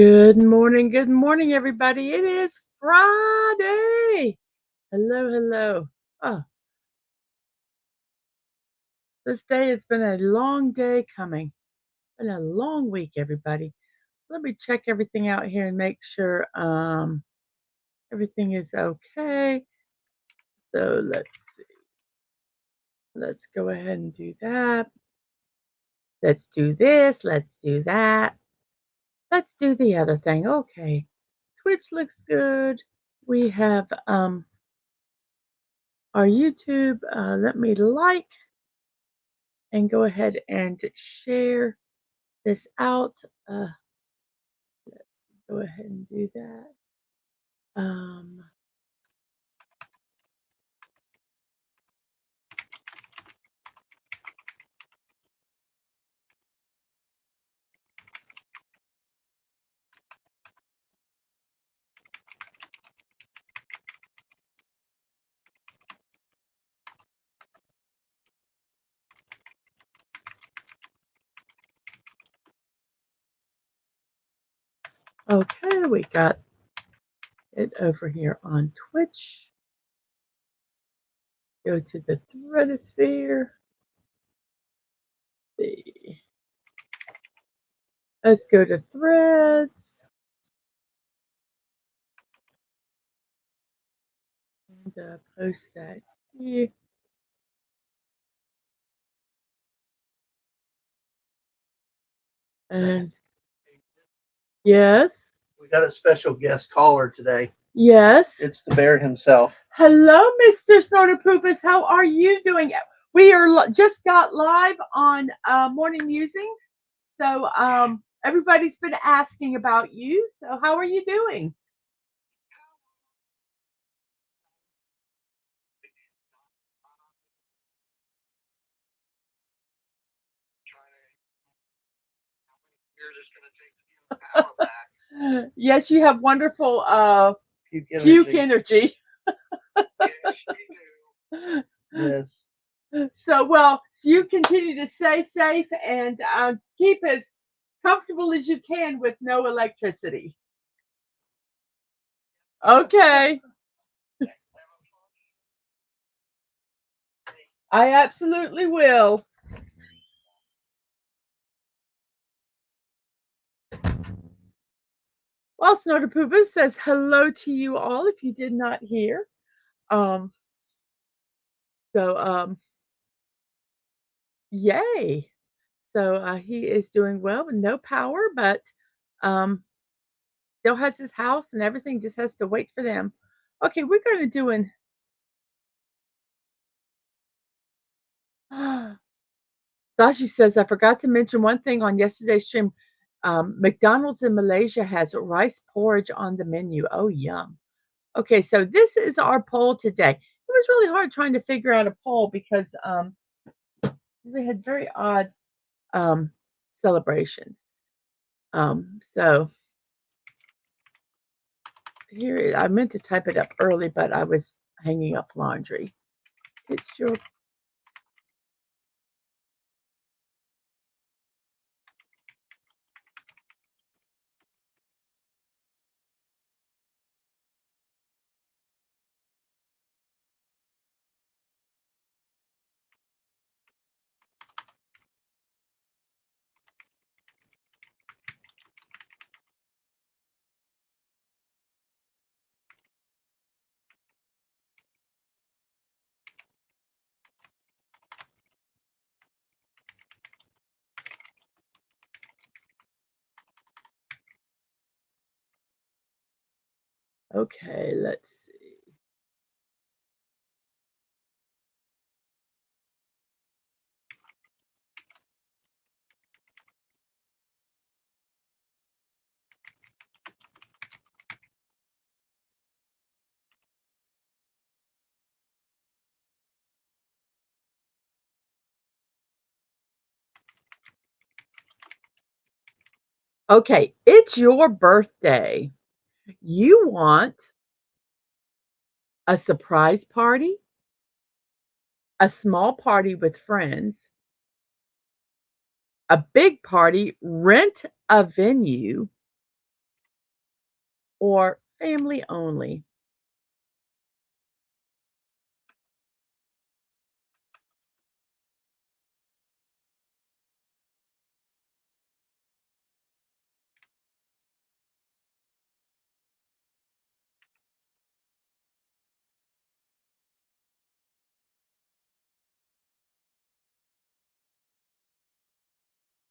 Good morning, everybody. It is Friday. Hello, hello. Oh, this day has been a long day coming. Been a long week, everybody. Let me check everything out here and make sure everything is okay. So let's see. Let's go ahead and do that. Let's do this. Let's do that. Let's do the other thing. Okay. Twitch looks good. We have our YouTube. Let me like and go ahead and share this out. Let's go ahead and do that. Um, okay, we got it over here on Twitch. Go to the Threadosphere. See. Let's go to Threads. And post that here. And yes. We got a special guest caller today. Yes. It's the bear himself. Hello, Mr. Snorterpoopus. How are you doing? We are just got live on Morning Musings. So everybody's been asking about you. So how are you doing? Yes, you have wonderful puke energy. Yes. So, well, you continue to stay safe and keep as comfortable as you can with no electricity. Okay. I absolutely will. Well, Snorterpoopus says hello to you all if you did not hear. Um, so, yay. So he is doing well with no power, but um, still has his house and everything, just has to wait for them. Okay, we're going to do an. Dashi says, I forgot to mention one thing on yesterday's stream. McDonald's in Malaysia has rice porridge on the menu. Oh, yum. Okay, so this is our poll today. It was really hard trying to figure out a poll because they had very odd celebrations. So here, I meant to type it up early, but I was hanging up laundry. It's your okay. Let's see. Okay, it's your birthday. You want a surprise party, a small party with friends, a big party, rent a venue, or family only?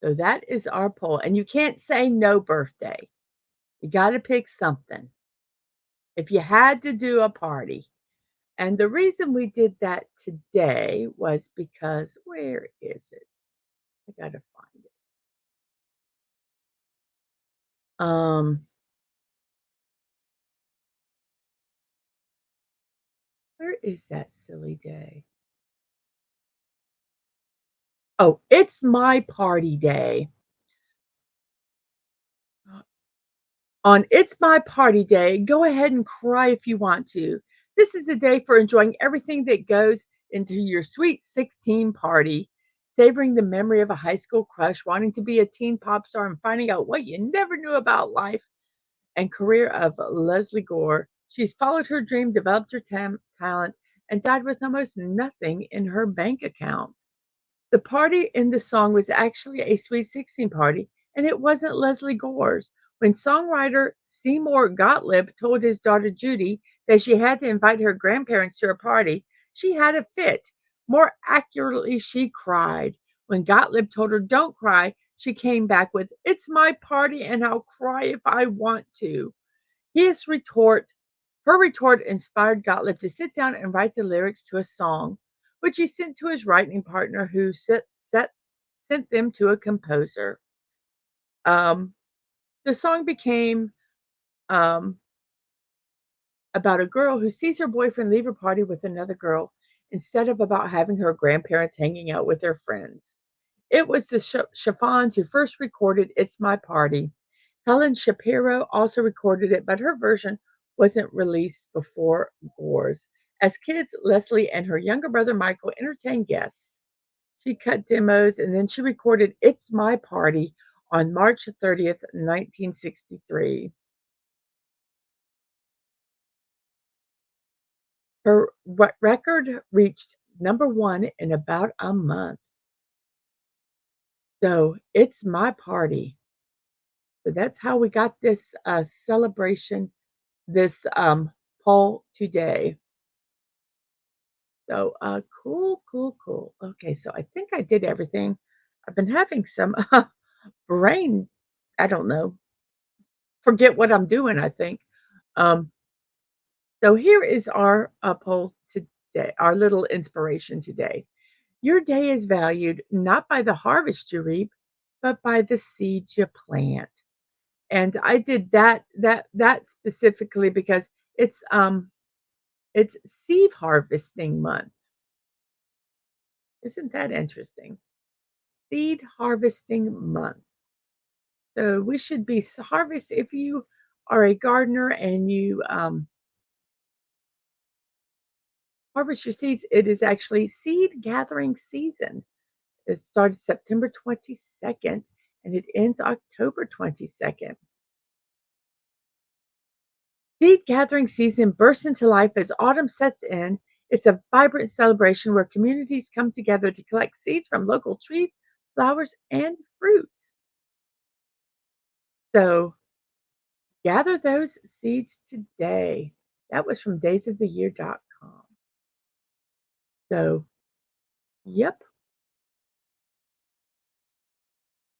So that is our poll, and you can't say no birthday. You gotta pick something. If you had to do a party. And the reason we did that today was because where is it? I gotta find it. Um, where is that silly day? Oh, it's my party day. On It's My Party Day, go ahead and cry if you want to. This is a day for enjoying everything that goes into your sweet 16 party, savoring the memory of a high school crush, wanting to be a teen pop star, and finding out what you never knew about life and career of Leslie Gore. She's followed her dream, developed her talent, and died with almost nothing in her bank account. The party in the song was actually a Sweet 16 party, and it wasn't Leslie Gore's. When songwriter Seymour Gottlieb told his daughter Judy that she had to invite her grandparents to her party, she had a fit. More accurately, she cried. When Gottlieb told her, "Don't cry," she came back with, "It's my party and I'll cry if I want to." His retort Her retort inspired Gottlieb to sit down and write the lyrics to a song, which he sent to his writing partner, who sent them to a composer. Um, the song became um, about a girl who sees her boyfriend leave her party with another girl instead of about having her grandparents hanging out with their friends. It was the Chiffons who first recorded It's My Party. Helen Shapiro also recorded it, but her version wasn't released before Gore's. As kids, Leslie and her younger brother Michael entertained guests. She cut demos and then she recorded It's My Party on March 30th, 1963. Her record reached number one in about a month. So it's my party. So that's how we got this celebration, this poll today. So cool, cool, cool. Okay, so I think I did everything. I've been having some brain, I don't know, forget what I'm doing, I think. Um, so here is our poll today, our little inspiration today. Your day is valued not by the harvest you reap, but by the seeds you plant. And I did that specifically because it's seed harvesting month. Isn't that interesting? Seed harvesting month. So we should be harvest if you are a gardener and you harvest your seeds. It is actually seed gathering season. It started September 22nd and it ends October 22nd. Seed gathering season bursts into life as autumn sets in. It's a vibrant celebration where communities come together to collect seeds from local trees, flowers, and fruits. So gather those seeds today. That was from daysoftheyear.com. So, yep,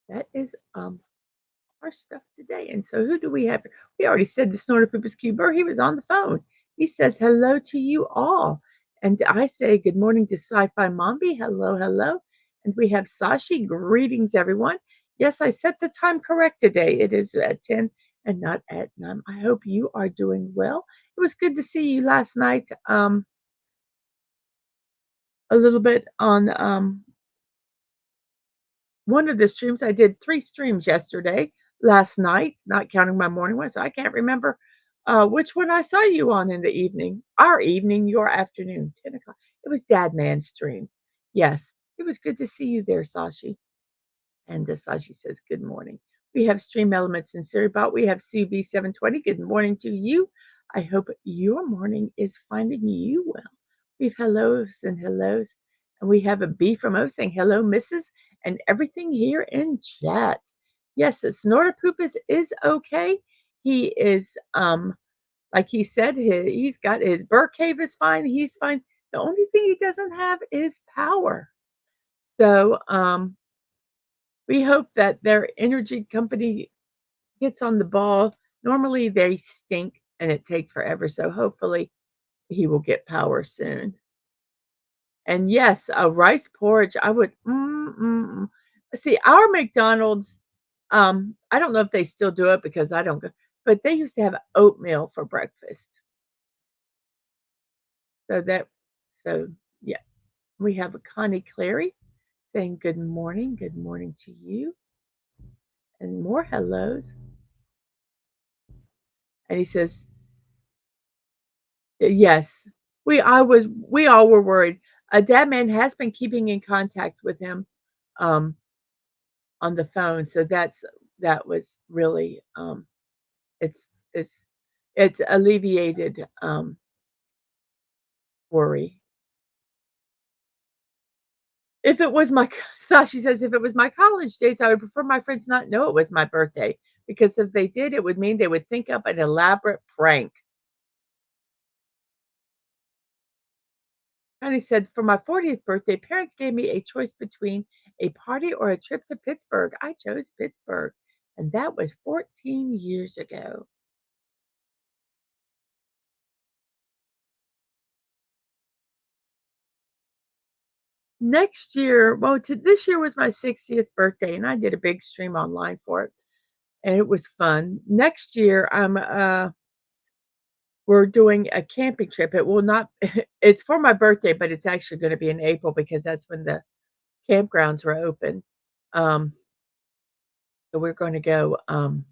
that is our stuff today. And so who do we have? We already said the Snorter Pooper's Cuber. He was on the phone. He says hello to you all. And I say good morning to Sci-Fi Mombi. Hello, hello. And we have Sashi. Greetings, everyone. Yes, I set the time correct today. It is at 10 and not at 9. I hope you are doing well. It was good to see you last night. A little bit on one of the streams. I did 3 streams yesterday, last night, not counting my morning one, so I can't remember, which one I saw you on in the evening. Our evening, your afternoon, 10 o'clock. It was Dadman's stream. Yes, it was good to see you there, Sashi. And Sashi says, "Good morning." We have Stream Elements and Siribot. We have Sue B720. Good morning to you. I hope your morning is finding you well. We have hellos and hellos. And we have a B from O saying, hello, Mrs. and everything here in chat. Yes, Snorter Poop is okay. He is, like he said, he's got his bird cave is fine. He's fine. The only thing he doesn't have is power. So, we hope that their energy company gets on the ball. Normally they stink and it takes forever, so hopefully he will get power soon. And yes, a rice porridge, I would see, our McDonald's, I don't know if they still do it because I don't go, but they used to have oatmeal for breakfast. So that so yeah, we have a Connie Clary saying good morning to you, and more hellos. And he says, yes, we all were worried. Dadman has been keeping in contact with him um, on the phone, so that was really it's it's it's alleviated worry. If it was my Sashi says if it was my college days, I would prefer my friends not know it was my birthday because if they did, it would mean they would think up an elaborate prank. And he said, for my 40th birthday, parents gave me a choice between a party or a trip to Pittsburgh. I chose Pittsburgh, and that was 14 years ago. Next year, well, this year was my 60th birthday, and I did a big stream online for it, and it was fun. Next year, we're doing a camping trip. It will not, it's for my birthday, but it's actually going to be in April because that's when the campgrounds were open. Um, so we're going to go on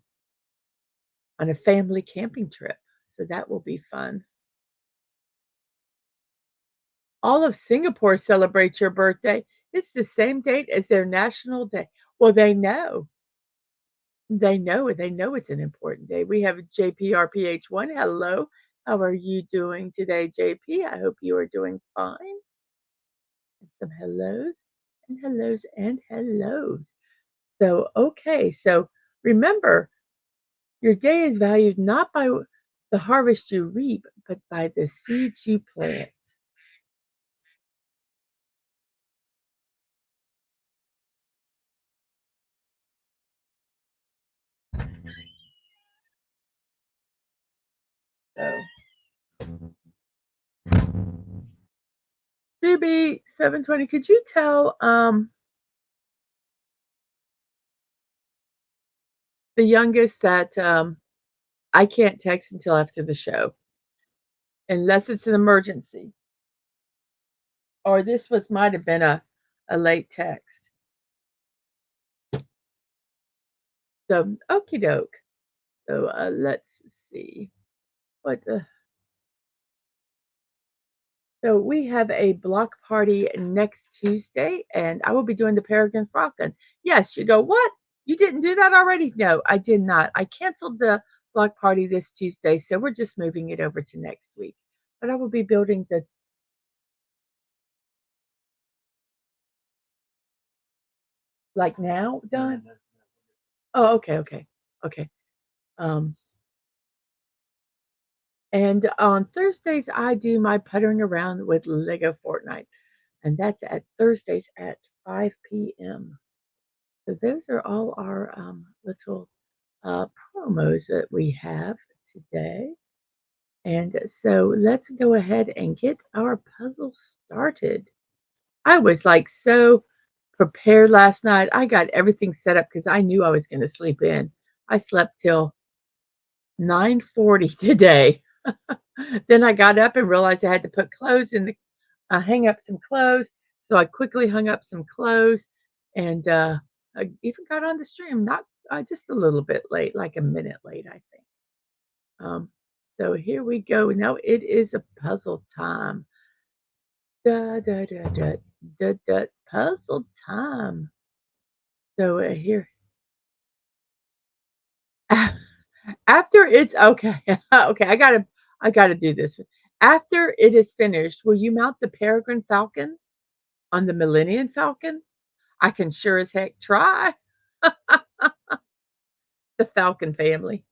a family camping trip. So that will be fun. All of Singapore celebrates your birthday. It's the same date as their national day. Well, they know. They know it's an important day. We have JPRPH1. Hello. How are you doing today, JP? I hope you are doing fine. And some hellos and hellos and hellos. So, okay. So remember, your day is valued not by the harvest you reap, but by the seeds you plant. So, Ruby 720, could you tell the youngest that I can't text until after the show, unless it's an emergency, or this was might have been a late text. So, okie doke. So let's see what the. So we have a block party next Tuesday, and I will be doing the Peregrine Falcon. Yes, you go, what? You didn't do that already? No, I did not. I canceled the block party this Tuesday, so we're just moving it over to next week. But I will be building the. Like now done? Oh, okay, okay, okay. Um, and on Thursdays, I do my puttering around with Lego Fortnite, and that's at Thursdays at 5 p.m. So those are all our little promos that we have today. And so let's go ahead and get our puzzle started. I was like so prepared last night. I got everything set up because I knew I was going to sleep in. I slept till 9:40 today. Then I got up and realized I had to put clothes in the hang up some clothes. So I quickly hung up some clothes and I even got on the stream, not just a little bit late, like a minute late, I think. So here we go. Now it is a puzzle time. Da da da da da da puzzle time. So here. After it's okay. Okay, I gotta do this. After it is finished, will you mount the Peregrine Falcon on the Millennium Falcon? I can sure as heck try. The Falcon family.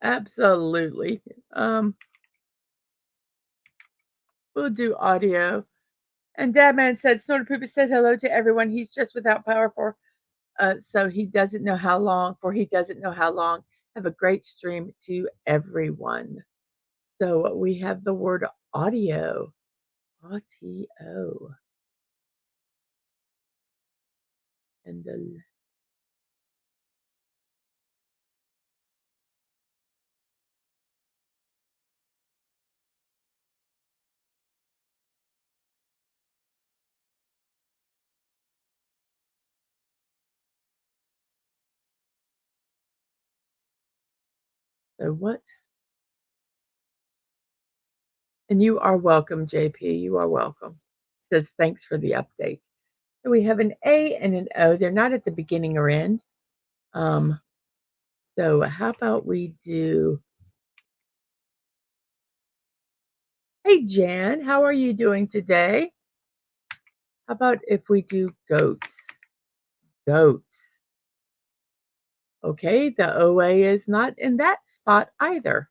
Absolutely. Um, we'll do audio. And Dadman said, Snorter Poopy said hello to everyone. He's just without power so he doesn't know how long, he doesn't know how long. Have a great stream to everyone. So we have the word audio. Audio. And so what? And you are welcome, JP. You are welcome. Says thanks for the update. So we have an A and an O. They're not at the beginning or end. So how about we do, hey Jan, how are you doing today? How about if we do goats? Goats. Okay, the OA is not in that spot either.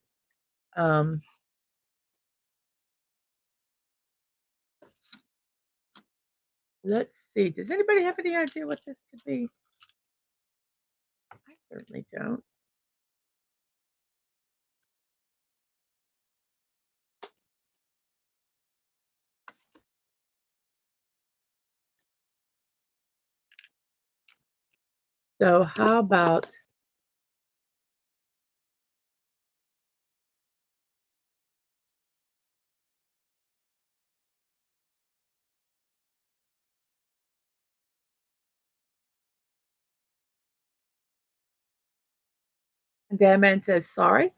Let's see. Does anybody have any idea what this could be? I certainly don't. So how about Dan Man says sorry.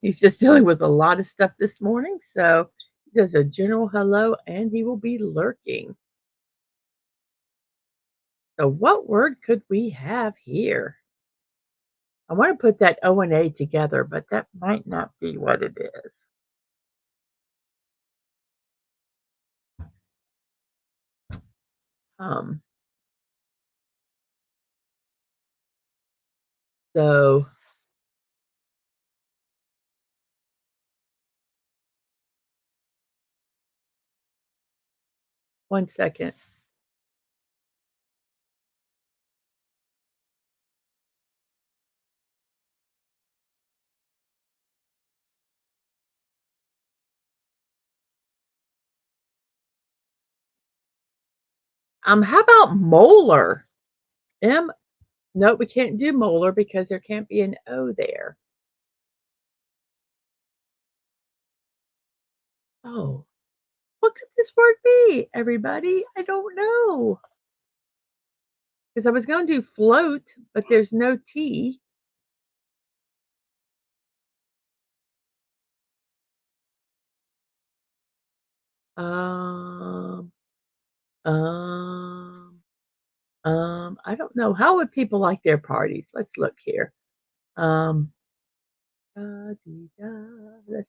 He's just dealing with a lot of stuff this morning, so he does a general hello and he will be lurking. So what word could we have here? I want to put that O and A together, but that might not be what it is. So 1 second. How about molar? No, we can't do molar because there can't be an O there. Oh, what could this word be, everybody? I don't know. Because I was going to do float, but there's no T. Um, um, I don't know. How would people like their parties? Let's look here. Let's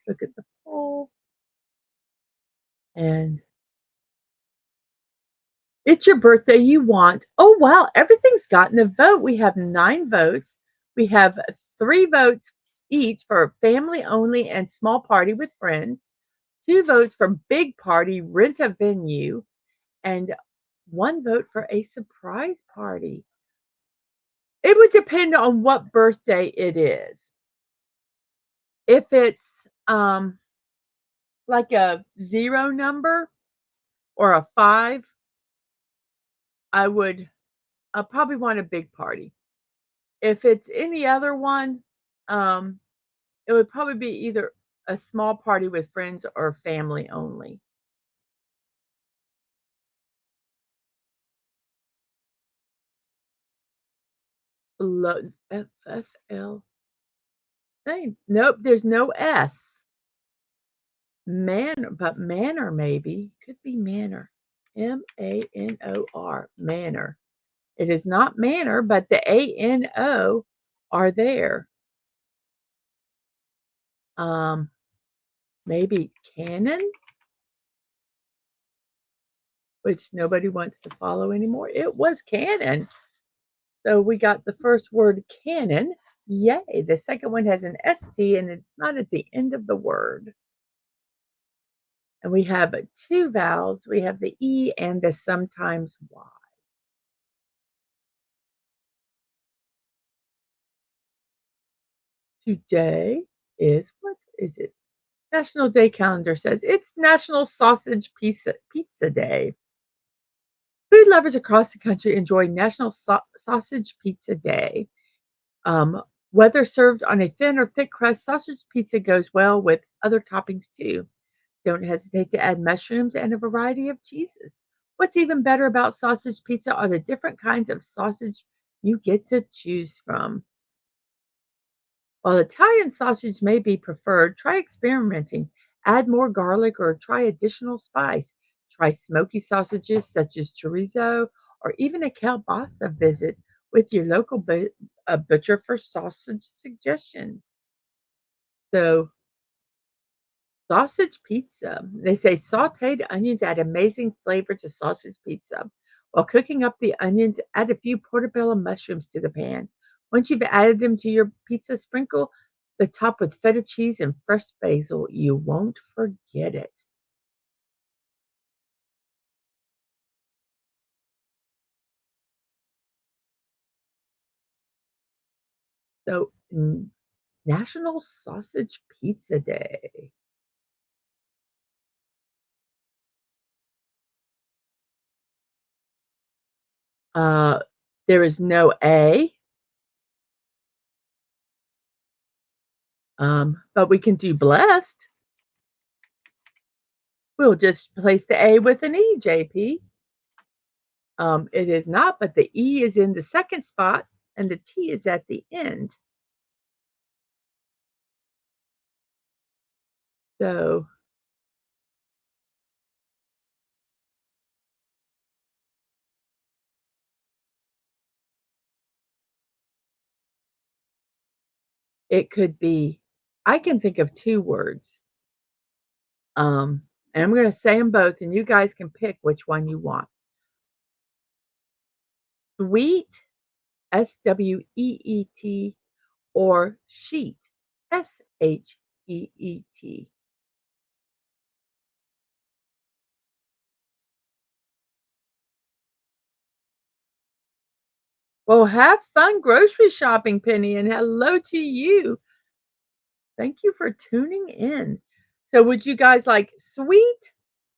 look at the poll. And it's your birthday you want. Oh, wow. Everything's gotten a vote. We have 9 votes. We have 3 votes each for family only and small party with friends, 2 votes for big party, rent a venue, and 1 vote for a surprise party. It would depend on what birthday it is. If it's like a 0 number or a 5, I would probably want a big party. If it's any other one, it would probably be either a small party with friends or family only. FFL. Nope, there's no S. But manor maybe. Could be manor. Manor. Manor. It is not manor, but the ANO are there. Um, maybe canon, which nobody wants to follow anymore. It was canon. So we got the first word canon. Yay. The second one has an ST and it's not at the end of the word. And we have two vowels. We have the E and the sometimes Y. Today is, what is it? National Day calendar says it's National Sausage Pizza Day. Food lovers across the country enjoy National Sausage Pizza Day. Um, Whether served on a thin or thick crust, sausage pizza goes well with other toppings too. Don't hesitate to add mushrooms and a variety of cheeses. What's even better about sausage pizza are the different kinds of sausage you get to choose from. While Italian sausage may be preferred, try experimenting. Add more garlic or try additional spice. Try smoky sausages such as chorizo or even a kielbasa. Visit with your local butcher for sausage suggestions. So, sausage pizza. They say sauteed onions add amazing flavor to sausage pizza. While cooking up the onions, add a few portobello mushrooms to the pan. Once you've added them to your pizza, sprinkle the top with feta cheese and fresh basil. You won't forget it. So, National Sausage Pizza Day. Uh, there is no A, but we can do blessed. We'll just place the A with an E, JP. It is not, but the E is in the second spot and the T is at the end. So it could be, I can think of two words. And I'm going to say them both, and you guys can pick which one you want. Sweet, SWEET, or sheet, SHEET. Well, have fun grocery shopping, Penny, and hello to you. Thank you for tuning in. So, would you guys like sweet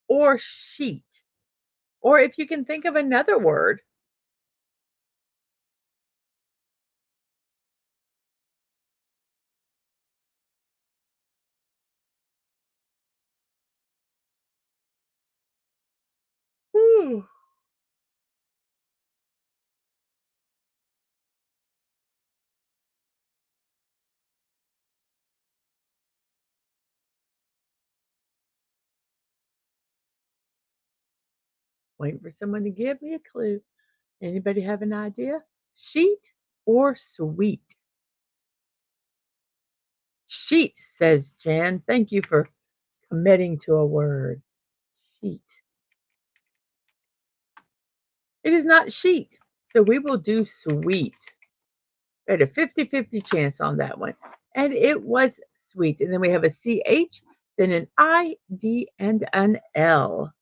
or sheet? Or if you can think of another word. Whew, waiting for someone to give me a clue. Anybody have an idea? Sheet or sweet? Sheet, says Jan. Thank you for committing to a word. Sheet. It is not sheet, so we will do sweet. We had a 50-50 chance on that one. And it was sweet. And then we have a CH, then an I, D, and an L.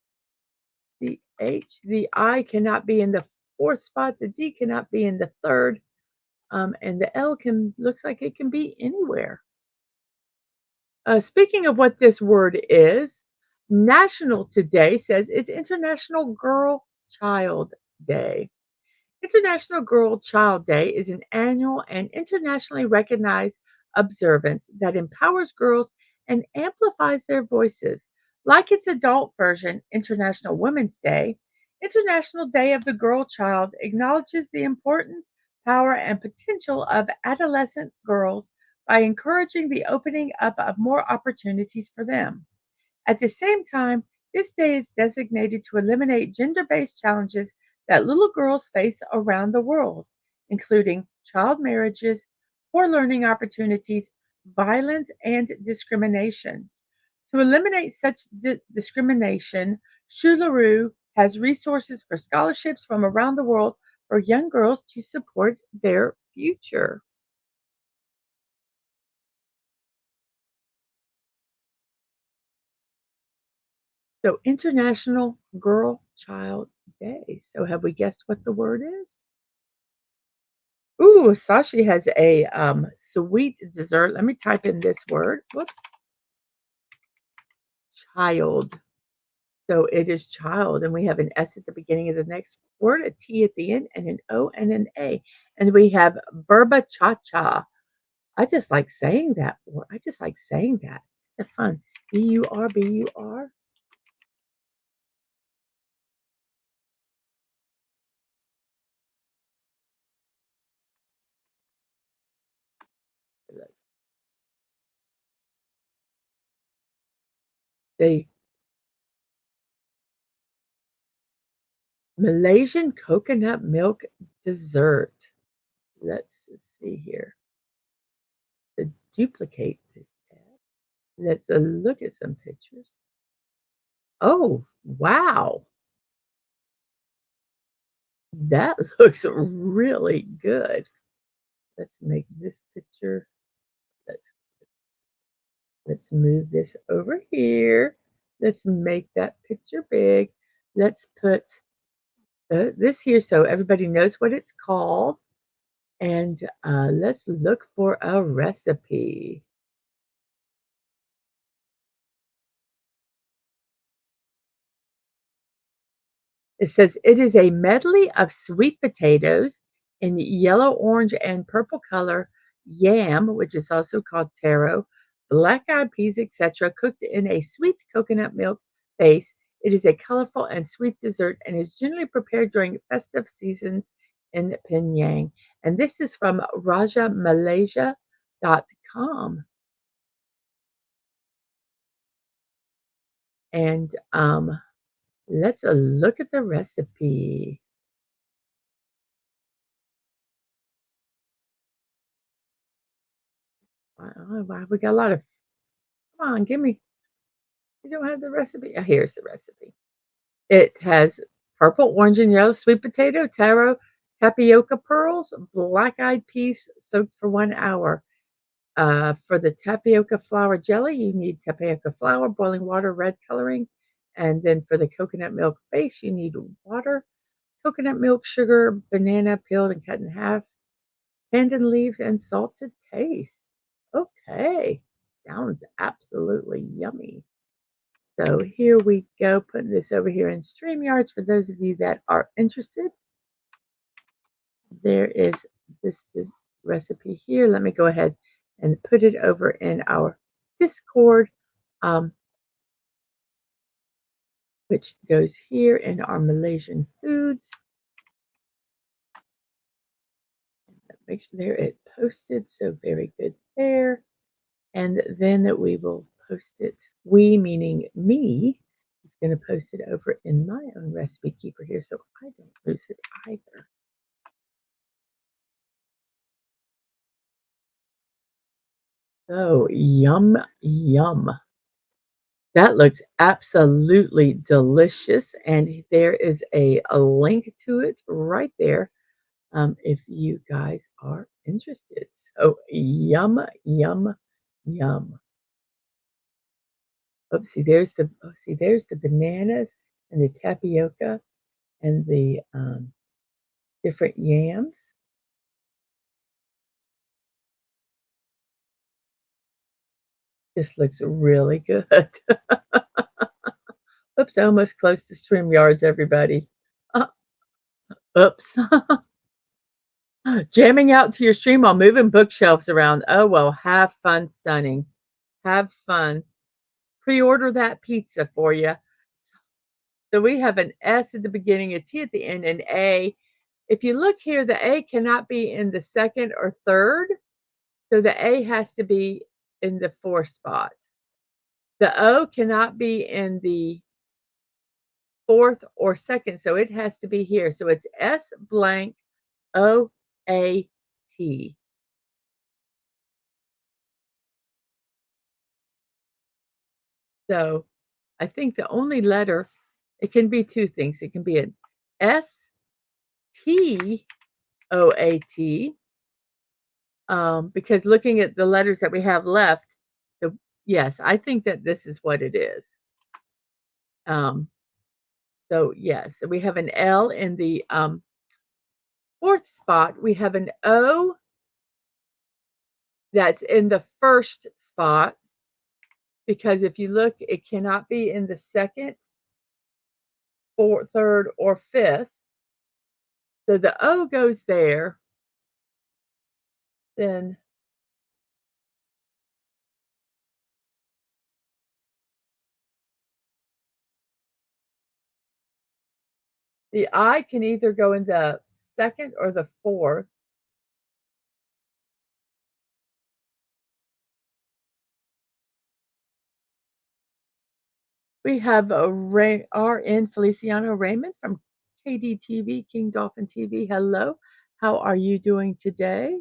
The H, the I cannot be in the fourth spot. The D cannot be in the third. And the L looks like it can be anywhere. Speaking of what this word is, National Today says it's International Girl Child Day. International Girl Child Day is an annual and internationally recognized observance that empowers girls and amplifies their voices. Like its adult version, International Women's Day, International Day of the Girl Child acknowledges the importance, power, and potential of adolescent girls by encouraging the opening up of more opportunities for them. At the same time, this day is designated to eliminate gender based challenges that little girls face around the world, including child marriages, poor learning opportunities, violence, and discrimination. To eliminate such discrimination, Shularu has resources for scholarships from around the world for young girls to support their future. So, International Girl Child Day. So, have we guessed what the word is? Ooh, Sashi has a sweet dessert. Let me type in this word. Whoops, child. So it is child, and we have an S at the beginning of the next word, a T at the end, and an O and an A. And we have Burba Cha Cha. I just like saying that word. I just like saying that. It's fun. B-U-R, B-U-R. The Malaysian coconut milk dessert. Let's see here. To duplicate this tab. Let's look at some pictures. Oh, wow. That looks really good. Let's make this picture. Let's let's move this over here. Let's make that picture big. Let's put this here so everybody knows what it's called. And let's look for a recipe. It says it is a medley of sweet potatoes in yellow, orange, and purple color, yam, which is also called taro, black eyed peas, etc., cooked in a sweet coconut milk base. It is a colorful and sweet dessert and is generally prepared during festive seasons in Penang. And this is from rajamalaysia.com. And let's look at the recipe. Wow, we got a lot of. Come on, give me. You don't have the recipe. Oh, here's the recipe. It has purple, orange, and yellow sweet potato, taro, tapioca pearls, black-eyed peas soaked for 1 hour. For the tapioca flour jelly, you need tapioca flour, boiling water, red coloring, and then for the coconut milk base, you need water, coconut milk, sugar, banana peeled and cut in half, pandan leaves, and salt to taste. Okay, sounds absolutely yummy. So here we go, putting this over here in StreamYards for those of you that are interested. There is this recipe here. Let me go ahead and put it over in our Discord, which goes here in our Malaysian foods. Make sure there it posted, so very good there. And then we will post it. We, meaning me, is going to post it over in my own recipe keeper here so I don't lose it either. So yum, yum. That looks absolutely delicious. And there is a link to it right there if you guys are interested. So yum, yum, yum. Oh, see, there's the bananas and the tapioca and the different yams. This looks really good. Oops, almost close to StreamYards, everybody. Uh, oops. Jamming out to your stream while moving bookshelves around. Oh, well, have fun stunning. Have fun. Pre-order that pizza for you. So we have an S at the beginning, a T at the end, and A. If you look here, the A cannot be in the second or third. So the A has to be in the fourth spot. The O cannot be in the fourth or second, so it has to be here. So it's S blank O A T. So I think the only letter, it can be two things. It can be an STOAT, because looking at the letters that we have left, the yes, I think that this is what it is. Um, so yes, we have an L in the fourth spot. We have an O that's in the first spot, because if you look, it cannot be in the second, fourth, third, or fifth. So the O goes there. Then the I can either go in the second or the fourth. We have a RN Feliciano Raymond from KDTV, King Dolphin TV. Hello, how are you doing today?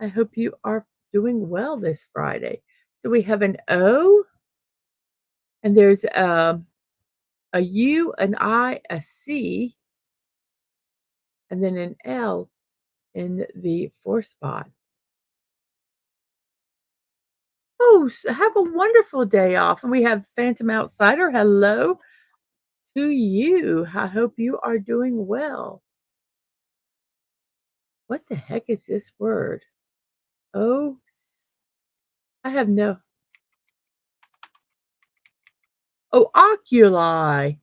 I hope you are doing well this Friday. So we have an O, and there's a U, an I, a C, and then an L in the fourth spot. Oh, have a wonderful day off. And we have Phantom Outsider. Hello to you. I hope you are doing well. What the heck is this word? Oh, I have no. Oh, oculi.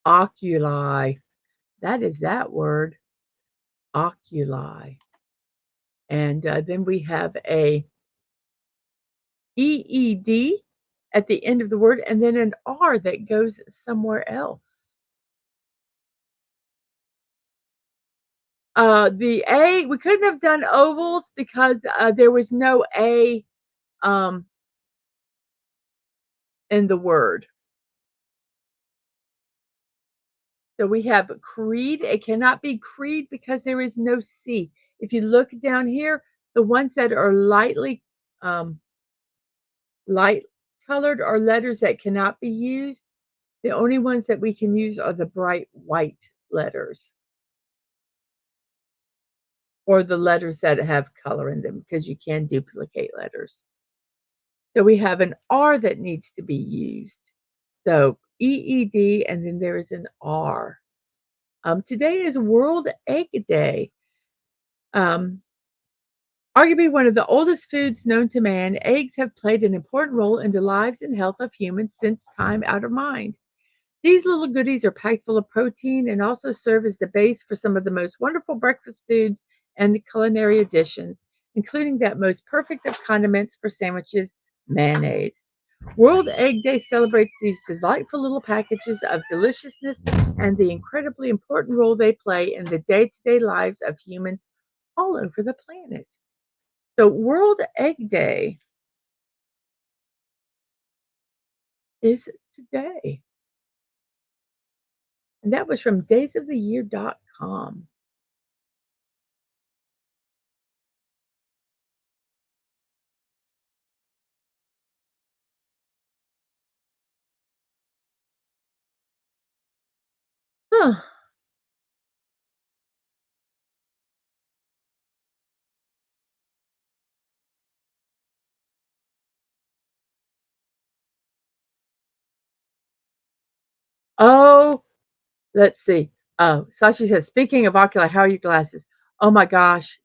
Oculi. That is that word. Oculi. And then we have a EED at the end of the word, and then an R that goes somewhere else. The A, we couldn't have done ovals because there was no A um, in the word. So we have creed. It cannot be creed because there is no C. If you look down here, the ones that are um, light colored are letters that cannot be used. The only ones that we can use are the bright white letters, or the letters that have color in them, because you can duplicate letters. So we have an R that needs to be used. So EED, and then there is an R. Today is World Egg Day. Um, Arguably one of the oldest foods known to man, eggs have played an important role in the lives and health of humans since time out of mind. These little goodies are packed full of protein and also serve as the base for some of the most wonderful breakfast foods and culinary additions, including that most perfect of condiments for sandwiches, mayonnaise. World Egg Day celebrates these delightful little packages of deliciousness and the incredibly important role they play in the day to day lives of humans all over the planet. So, World Egg Day is today. And that was from daysoftheyear.com. Huh. Oh, let's see. Oh, Sashi says, speaking of oculi, how are your glasses? Oh my gosh,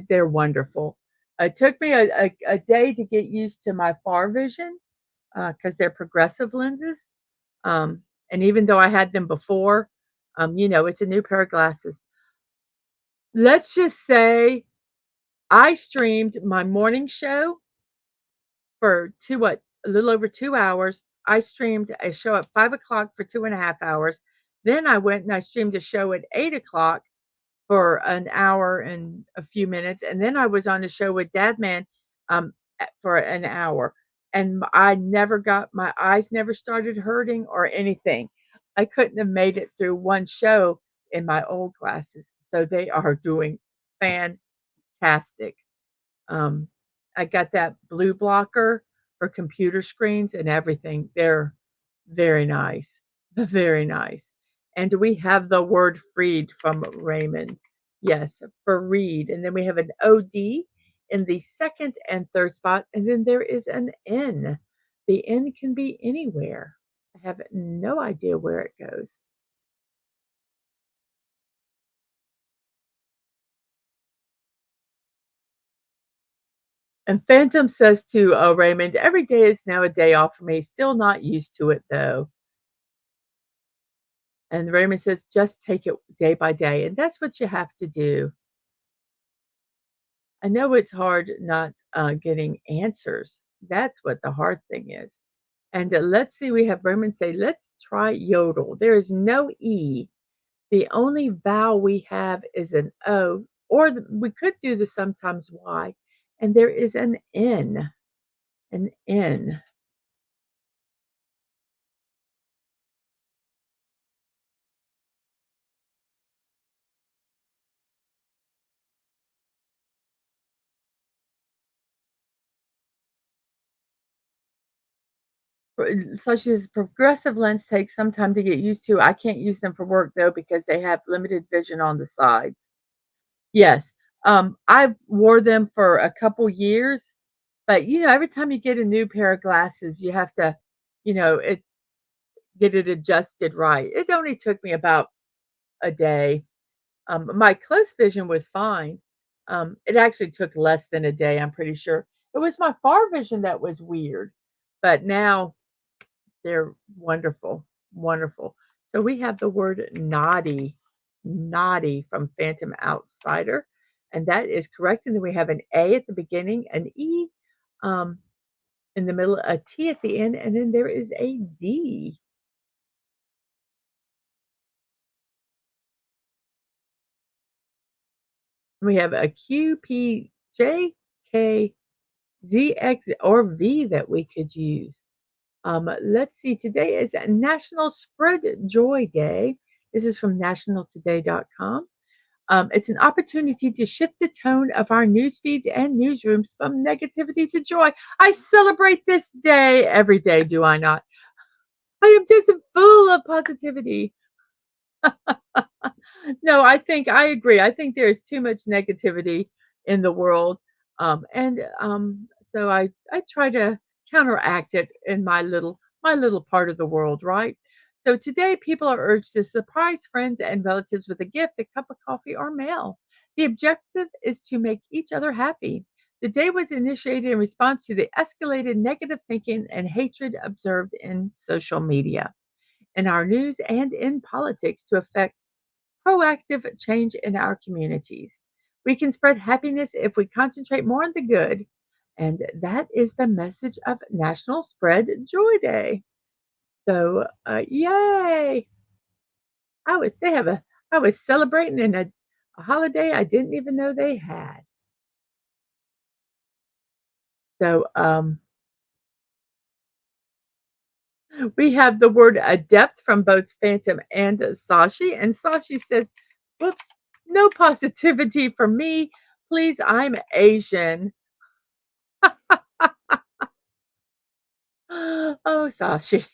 they're wonderful. It took me a day to get used to my far vision because they're progressive lenses. Um, and even though I had them before, it's a new pair of glasses. Let's just say I streamed my morning show for a little over 2 hours. I streamed a show at 5 o'clock for 2.5 hours. Then I went and I streamed a show at 8 o'clock for an hour and a few minutes, and then I was on a show with Dadman for an hour, and I never got my eyes never started hurting or anything. I couldn't have made it through one show in my old glasses, so they are doing fantastic. Um, I got that blue blocker for computer screens and everything. They're very nice. Very nice. And we have the word freed from Raymond. Yes, for read. And then we have an OD in the second and third spot. And then there is an N. The N can be anywhere. I have no idea where it goes. And Phantom says to Raymond, every day is now a day off for me. Still not used to it though. And Raymond says, just take it day by day. And that's what you have to do. I know it's hard not getting answers. That's what the hard thing is. And let's see, we have Raymond say, let's try yodel. There is no E. The only vowel we have is an O, or we could do the sometimes Y. And there is an N. An N. Such as progressive lens takes some time to get used to. I can't use them for work though because they have limited vision on the sides. Yes, I wore them for a couple years, but every time you get a new pair of glasses, you have to, it get it adjusted right. It only took me about a day. My close vision was fine. It actually took less than a day. I'm pretty sure it was my far vision that was weird, but now they're wonderful, wonderful. So we have the word naughty, naughty from Phantom Outsider, and that is correct. And then we have an A at the beginning, an E um, in the middle, a T at the end, and then there is a D. We have a Q, P, J, K, Z, X, or V that we could use. Let's see, today is National Spread Joy Day. This is from nationaltoday.com. It's an opportunity to shift the tone of our news feeds and newsrooms from negativity to joy. I celebrate this day every day, do I not? I am just full of positivity. No, I agree. I think there's too much negativity in the world, so I try to counteract it in my little part of the world, right? So today, people are urged to surprise friends and relatives with a gift, a cup of coffee, or mail. The objective is to make each other happy. The day was initiated in response to the escalated negative thinking and hatred observed in social media, in our news, and in politics to affect proactive change in our communities. We can spread happiness if we concentrate more on the good. And that is the message of National Spread Joy Day. So, yay! They have I was celebrating in a holiday I didn't even know they had. So, we have the word adept from both Phantom and Sashi. And Sashi says, whoops, no positivity for me. Please, I'm Asian. Oh, Sashi.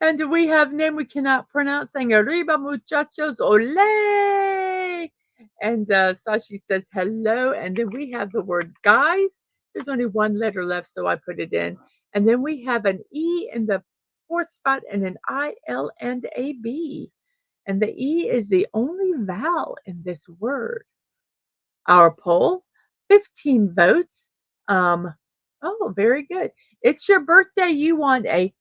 And we have name we cannot pronounce saying arriba muchachos ole. And Sashi says hello. And then we have the word guys. There's only one letter left, so I put it in. And then we have an E in the fourth spot and an I, L, and a B. And the E is the only vowel in this word. Our poll, 15 votes. Oh, very good. It's your birthday. You want a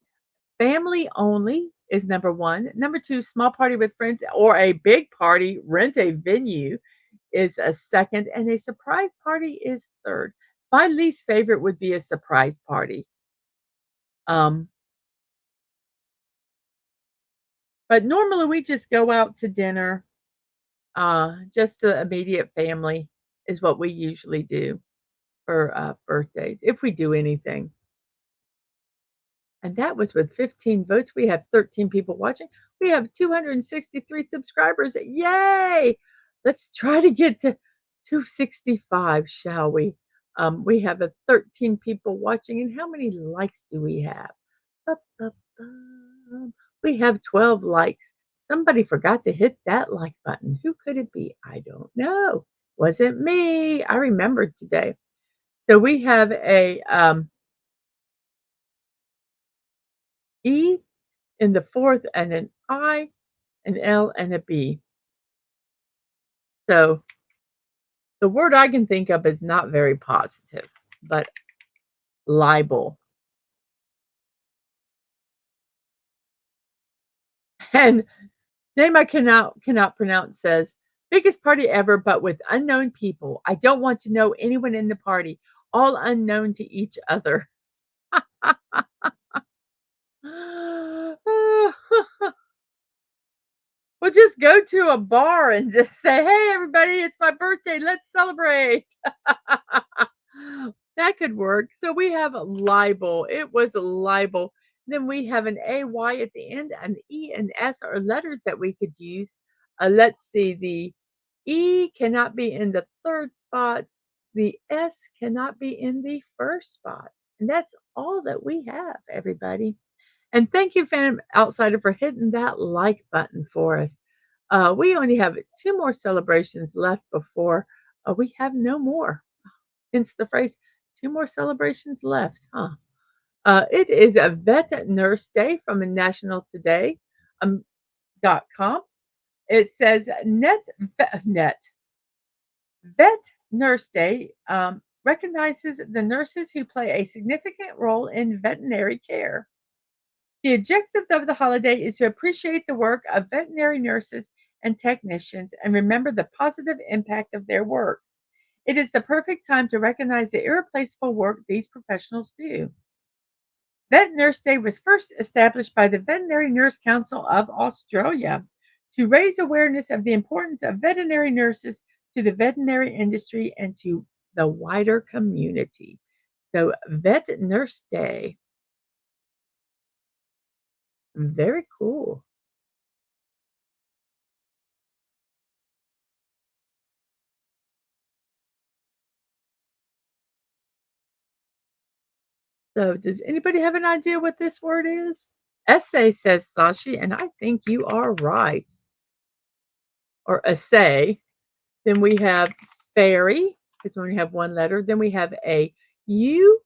family only is number one. Number two, small party with friends or a big party, rent a venue is a second. And a surprise party is third. My least favorite would be a surprise party. Um, but normally we just go out to dinner. Just the immediate family is what we usually do for birthdays, if we do anything. And that was with 15 votes. We have 13 people watching. We have 263 subscribers. Yay! Let's try to get to 265, shall we? We have 13 people watching, and how many likes do we have? Ba, ba, ba. We have 12 likes. Somebody forgot to hit that like button. Who could it be? I don't know. Wasn't me. I remembered today. So we have a E in the fourth, and an I, an L, and a B. So the word I can think of is not very positive, but libel. And name I cannot pronounce says, biggest party ever, but with unknown people. I don't want to know anyone in the party, all unknown to each other. We'll just go to a bar and just say, "Hey, everybody, it's my birthday. Let's celebrate." That could work. So we have a libel. It was a libel. Then we have an AY at the end, and E and S are letters that we could use. Let's see. The E cannot be in the third spot. The S cannot be in the first spot. And that's all that we have, everybody. And thank you, Phantom Outsider, for hitting that like button for us. We only have two more celebrations left before we have no more. Hence the phrase, two more celebrations left, huh? It is a Vet Nurse Day from the National Today .com. It says net Vet Nurse Day recognizes the nurses who play a significant role in veterinary care. The objective of the holiday is to appreciate the work of veterinary nurses and technicians and remember the positive impact of their work. It is the perfect time to recognize the irreplaceable work these professionals do. Vet Nurse Day was first established by the Veterinary Nurse Council of Australia to raise awareness of the importance of veterinary nurses to the veterinary industry and to the wider community. So, Vet Nurse Day, very cool. So, does anybody have an idea what this word is? Essay, says Sashi, and I think you are right. Or essay. Then we have fairy, because we only have one letter. Then we have a U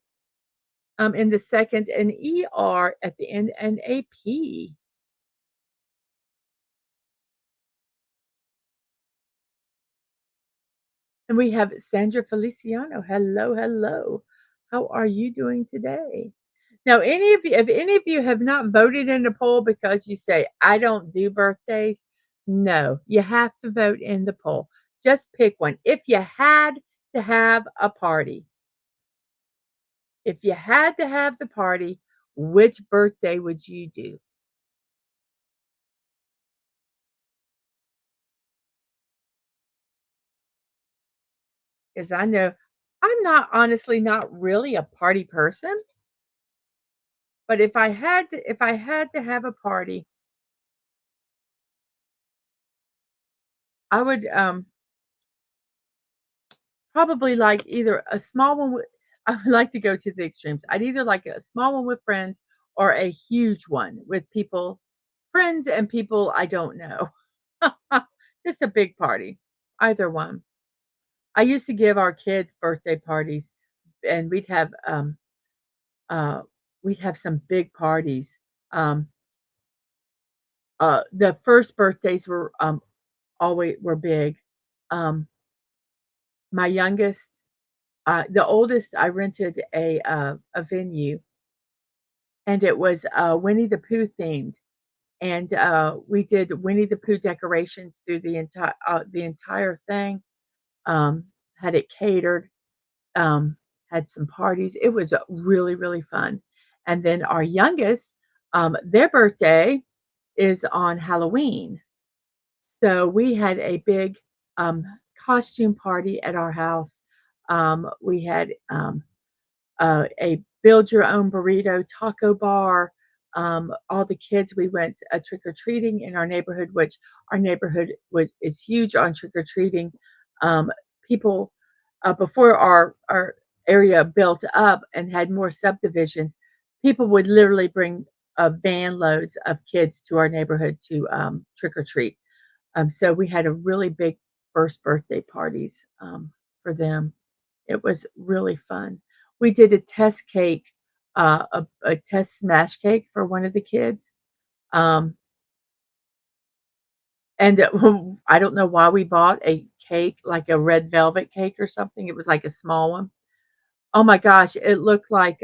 in the second, an ER at the end, and a P. And we have Sandra Feliciano. Hello, hello. How are you doing today? Now, if any of you have not voted in the poll because you say, I don't do birthdays, no, you have to vote in the poll. Just pick one. If you had to have the party, which birthday would you do? Because I know I'm not honestly not really a party person, but if I had to have a party, I would probably like either a small one with I would like to go to the extremes. I'd either like a small one with friends or a huge one with people, friends and people I don't know. Just a big party. Either one. I used to give our kids birthday parties and uh we'd have some big parties. Um the first birthdays were always were big. Um my youngest the oldest I rented a venue and it was Winnie the Pooh themed and we did Winnie the Pooh decorations through the entire thing. Um had it catered, um had some parties. It was really really fun. And then our youngest their birthday is on Halloween. So we had a big um, costume party at our house. We had a build your own burrito taco bar. All the kids, we went trick or treating in our neighborhood, which our neighborhood was is huge on trick or treating. People before our area built up and had more subdivisions, people would literally bring van loads of kids to our neighborhood to trick or treat. So we had a really big first birthday parties for them. It was really fun. We did a test cake, a test smash cake for one of the kids. Um, and I don't know why we bought a cake, like a red velvet cake or something. It was like a small one. Oh my gosh, it looked like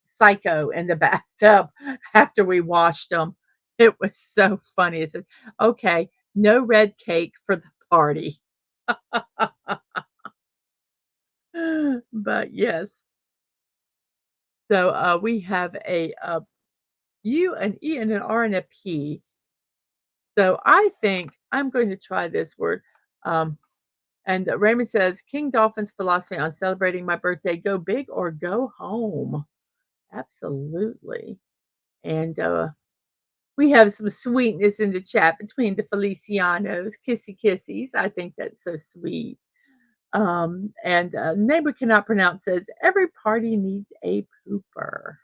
Psycho in the bathtub after we washed them. It was so funny. I said, "Okay, no red cake for the party." But yes. So, we have a U, an E, and an R, and a P. So I think I'm going to try this word. Um, and Raymond says, King Dolphin's philosophy on celebrating my birthday, go big or go home. Absolutely. And we have some sweetness in the chat between the Felicianos, kissy kissies. I think that's so sweet. And Neighbor Cannot Pronounce says, every party needs a pooper.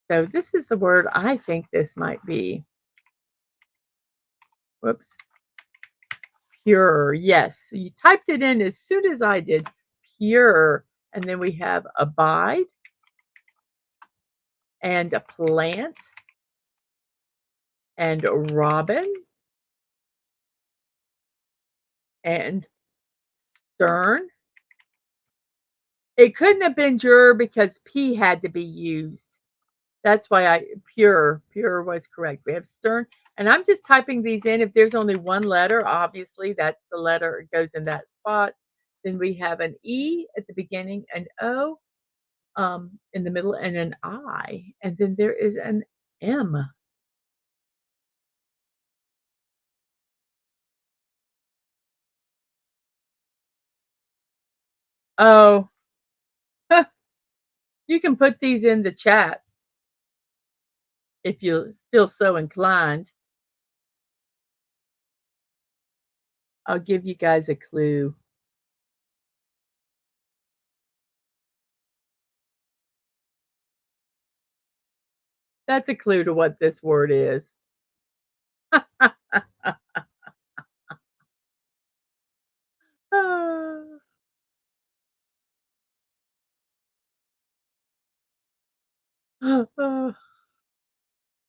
So this is the word I think this might be. Whoops. Pure. Yes. So you typed it in as soon as I did. Pure. And then we have abide and a plant and robin and stern. It couldn't have been juror because P had to be used. That's why pure was correct. We have stern, and I'm just typing these in. If there's only one letter, obviously that's the letter, it goes in that spot. Then we have an E at the beginning, an O in the middle, and an I, and then there is an M. Oh, you can put these in the chat if you feel so inclined. I'll give you guys a clue. That's a clue to what this word is. Ah.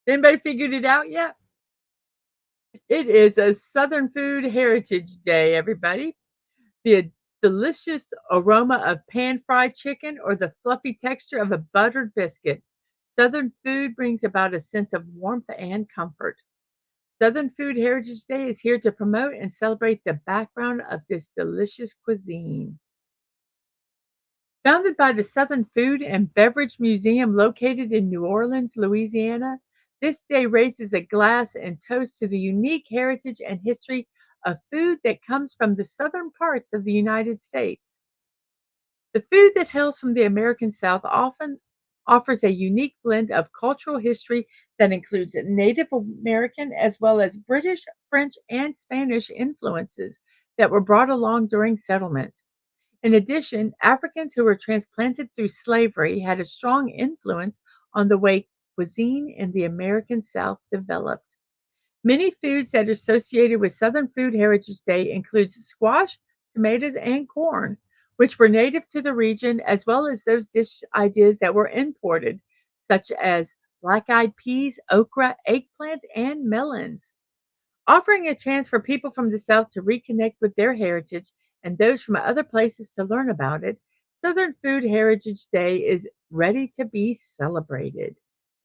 Anybody figured it out yet? It is a Southern Food Heritage Day, everybody. The delicious aroma of pan-fried chicken or the fluffy texture of a buttered biscuit. Southern food brings about a sense of warmth and comfort. Southern Food Heritage Day is here to promote and celebrate the background of this delicious cuisine. Founded by the Southern Food and Beverage Museum located in New Orleans, Louisiana, this day raises a glass and toasts to the unique heritage and history of food that comes from the southern parts of the United States. The food that hails from the American South often offers a unique blend of cultural history that includes Native American as well as British, French, and Spanish influences that were brought along during settlement. In addition, Africans who were transplanted through slavery had a strong influence on the way cuisine in the American South developed. Many foods that are associated with Southern Food Heritage Day include squash, tomatoes, and corn, which were native to the region, as well as those dish ideas that were imported, such as black-eyed peas, okra, eggplant, and melons. Offering a chance for people from the South to reconnect with their heritage and those from other places to learn about it, Southern Food Heritage Day is ready to be celebrated.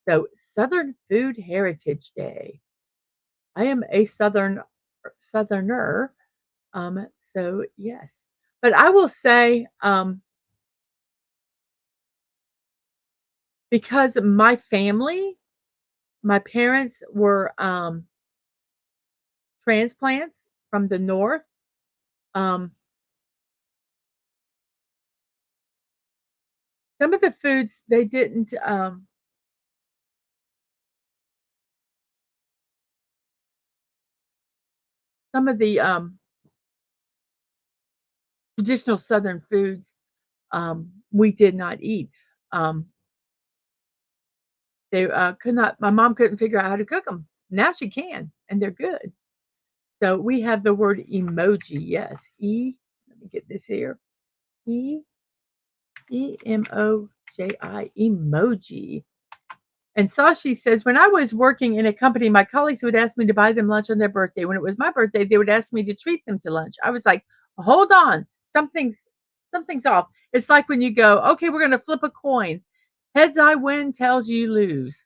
So, Southern Food Heritage Day. I am a Southerner, so yes. But I will say, because my family, my parents were transplants from the North. Um, some of the foods they didn't. Some of the traditional Southern foods we did not eat. Um, they could not. My mom couldn't figure out how to cook them. Now she can, and they're good. So we have the word emoji. Yes, Let me get this here. E emoji, emoji. And Sashi says, when I was working in a company, my colleagues would ask me to buy them lunch on their birthday. When it was my birthday, they would ask me to treat them to lunch. I was like, hold on, something's off. It's like when you go, okay, we're gonna flip a coin. Heads I win, tails you lose.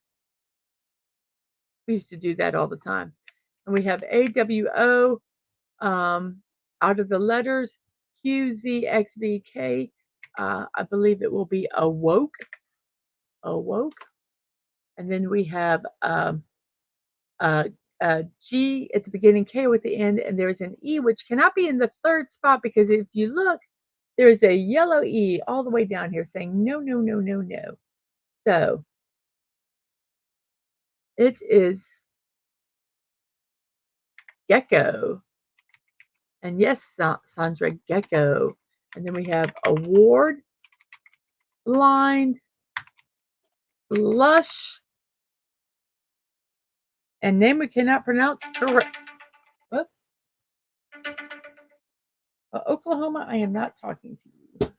We used to do that all the time. And we have AWO out of the letters QZXVK. I believe it will be awoke. Awoke. And then we have uh, G at the beginning, K at the end, and there's an E which cannot be in the third spot because if you look, there is a yellow E all the way down here saying no, no, no, no, no. So it is gecko. And yes, Sandra, gecko. And then we have award, blind, lush, and name we cannot pronounce correct. Whoops. Oklahoma, I am not talking to you.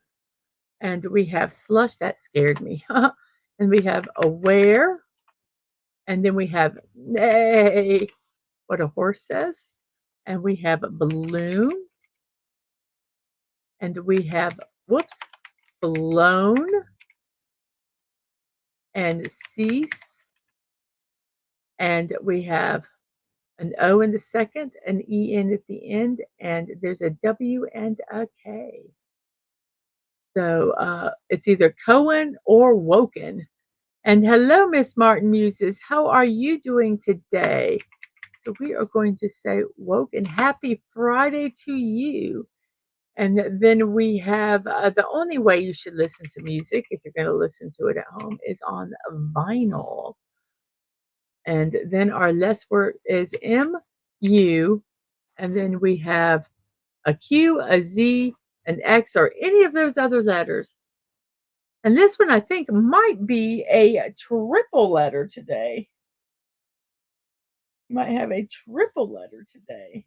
And we have slush, that scared me. And we have aware, and then we have nay, what a horse says, and we have balloon, and we have whoops, blown, and cease, and we have an O in the second, an E in at the end, and there's a W and a K. So it's either Cohen or Woken. And hello, Miss Martin Muses. How are you doing today? So we are going to say woken. Happy Friday to you. And then we have the only way you should listen to music, if you're going to listen to it at home, is on vinyl. And then our less word is MU. And then we have a Q, a Z, an X, or any of those other letters. And this one I think might be a triple letter today. You might have a triple letter today.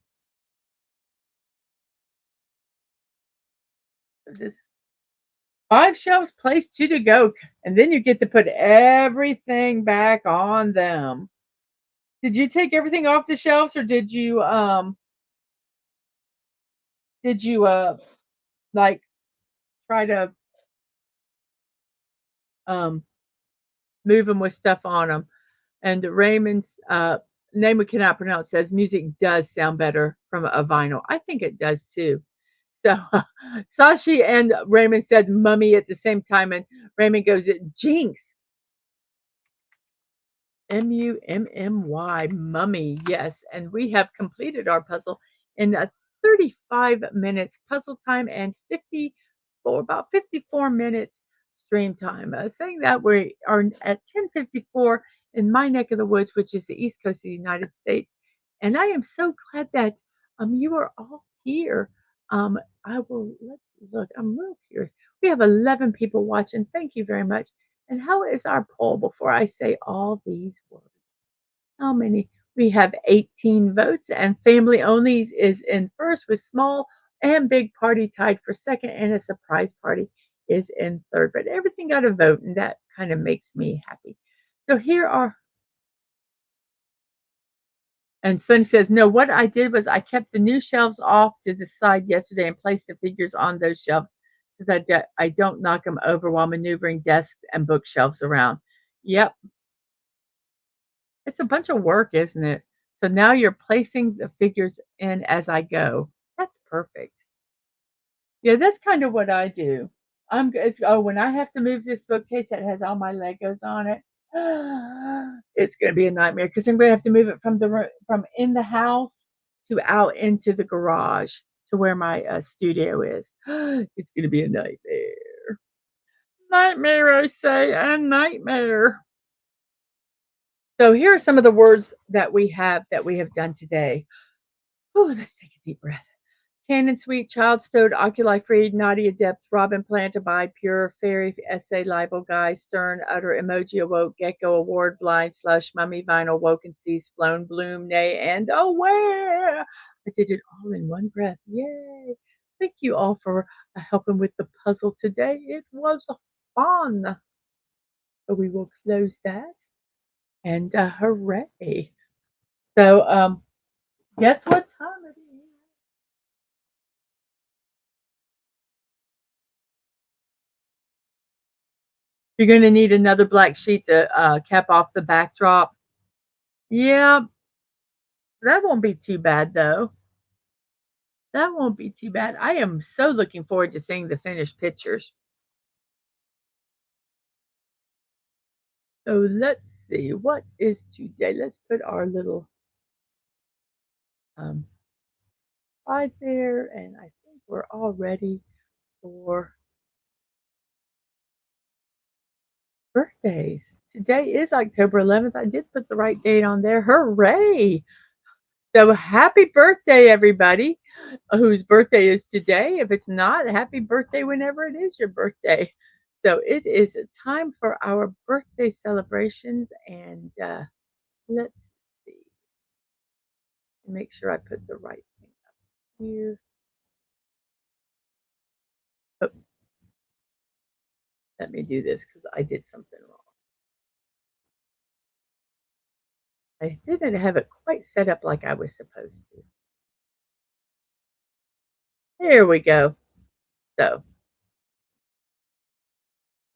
Just 5 shelves placed, 2 to go, and then you get to put everything back on them. Did you take everything off the shelves, or did you like try to um move them with stuff on them? And Raymond's name we cannot pronounce says music does sound better from a vinyl. I think it does too. So Sashi and Raymond said mummy at the same time, and Raymond goes, Jinx. Mummy, mummy, yes. And we have completed our puzzle in 35 minutes puzzle time and about 54 minutes stream time. Saying that we are at 10:54 in my neck of the woods, which is the East Coast of the United States. And I am so glad that you are all here. Let's look. I'm a little curious. We have 11 people watching. Thank you very much. And how is our poll before I say all these words? How many? We have 18 votes, and family only is in first with small and big party tied for second, and a surprise party is in third. But everything got a vote, and that kind of makes me happy. So here are, and Sonny says, no, what I did was I kept the new shelves off to the side yesterday and placed the figures on those shelves so that I don't knock them over while maneuvering desks and bookshelves around. Yep, it's a bunch of work, isn't it? So now you're placing the figures in as I go. That's perfect. Yeah, that's kind of what I do. When I have to move this bookcase that has all my Legos on it, it's going to be a nightmare because I'm going to have to move it from in the house to out into the garage to where my studio is. It's going to be a nightmare. Nightmare, I say, a nightmare. So here are some of the words that we have done today. Oh, let's take a deep breath. Cannon Sweet, Child Stowed, Oculi Freed, Naughty Adept, Robin Plantaby, Pure, Fairy, Essay, Libel Guy, Stern, Utter, Emoji Awoke, Gecko, Award, Blind, Slush, Mummy, Vinyl, Woken, Cease, Flown, Bloom, Nay, and Aware. I did it all in one breath. Yay. Thank you all for helping with the puzzle today. It was fun. So we will close that. And hooray. So, guess what time it is? You're going to need another black sheet to cap off the backdrop. Yeah, that won't be too bad, though. That won't be too bad. I am so looking forward to seeing the finished pictures. So let's see. What is today? Let's put our little slide there. And I think we're all ready for birthdays. Today is October 11th. I did put the right date on there. Hooray! So happy birthday, everybody whose birthday is today. If it's not, happy birthday whenever it is your birthday. So it is time for our birthday celebrations. And let's see. Make sure I put the right thing up here. Oh, let me do this because I did something wrong. I didn't have it quite set up like I was supposed to. There we go. So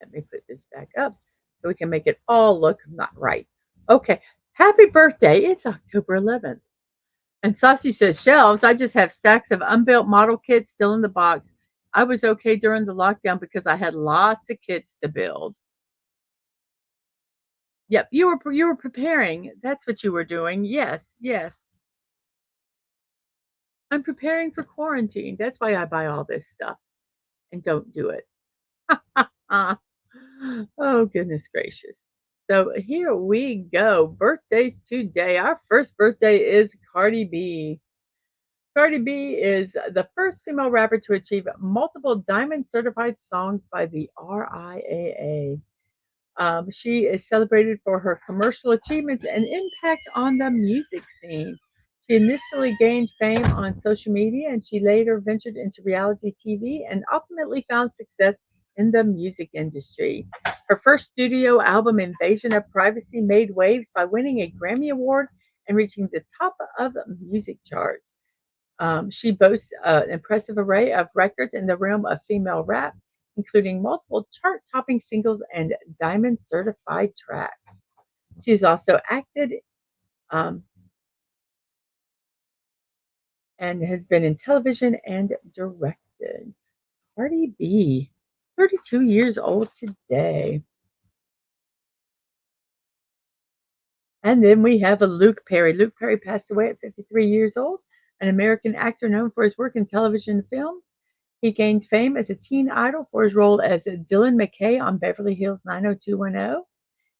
let me put this back up so we can make it all look not right. Okay. Happy birthday. It's October 11th. And Saucy says, shelves. I just have stacks of unbuilt model kits still in the box. I was okay during the lockdown because I had lots of kits to build. Yep, you were preparing. That's what you were doing. Yes, yes. I'm preparing for quarantine. That's why I buy all this stuff and don't do it. Oh, goodness gracious. So here we go. Birthdays today. Our first birthday is Cardi B. Cardi B is the first female rapper to achieve multiple diamond certified songs by the RIAA. She is celebrated for her commercial achievements and impact on the music scene. She initially gained fame on social media and she later ventured into reality TV and ultimately found success in the music industry. Her first studio album, Invasion of Privacy, made waves by winning a Grammy Award and reaching the top of the music charts. She boasts an impressive array of records in the realm of female rap, including multiple chart topping singles and diamond certified tracks. She's also acted and has been in television and directed. Cardi B, 32 years old today. And then we have a Luke Perry. Luke Perry passed away at 53 years old, an American actor known for his work in television and film. He gained fame as a teen idol for his role as Dylan McKay on Beverly Hills 90210.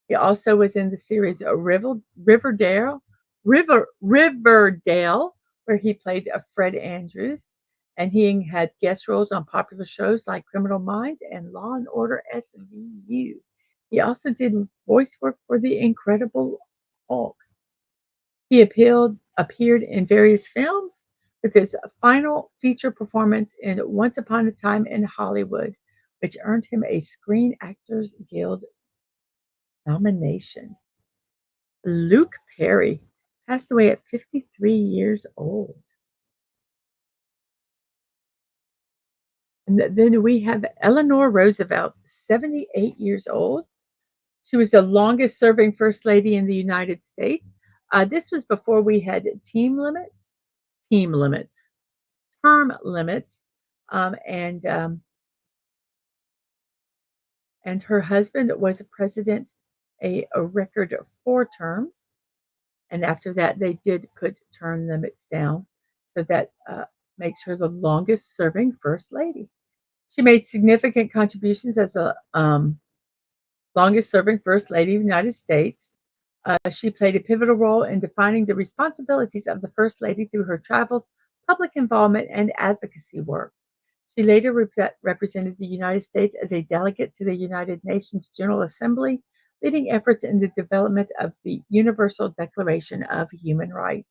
He also was in the series Riverdale, where he played Fred Andrews, and he had guest roles on popular shows like Criminal Minds and Law and Order SVU. He also did voice work for The Incredible Hulk. He appeared in various films, with his final feature performance in Once Upon a Time in Hollywood, which earned him a Screen Actors Guild nomination. Luke Perry passed away at 53 years old. And then we have Eleanor Roosevelt, 78 years old. She was the longest serving First Lady in the United States. This was before we had term limits, and her husband was a president a record of 4 terms. And after that, they did put term limits down. So that makes her the longest serving First Lady. She made significant contributions as a longest serving First Lady of the United States. She played a pivotal role in defining the responsibilities of the First Lady through her travels, public involvement, and advocacy work. She later represented the United States as a delegate to the United Nations General Assembly, leading efforts in the development of the Universal Declaration of Human Rights.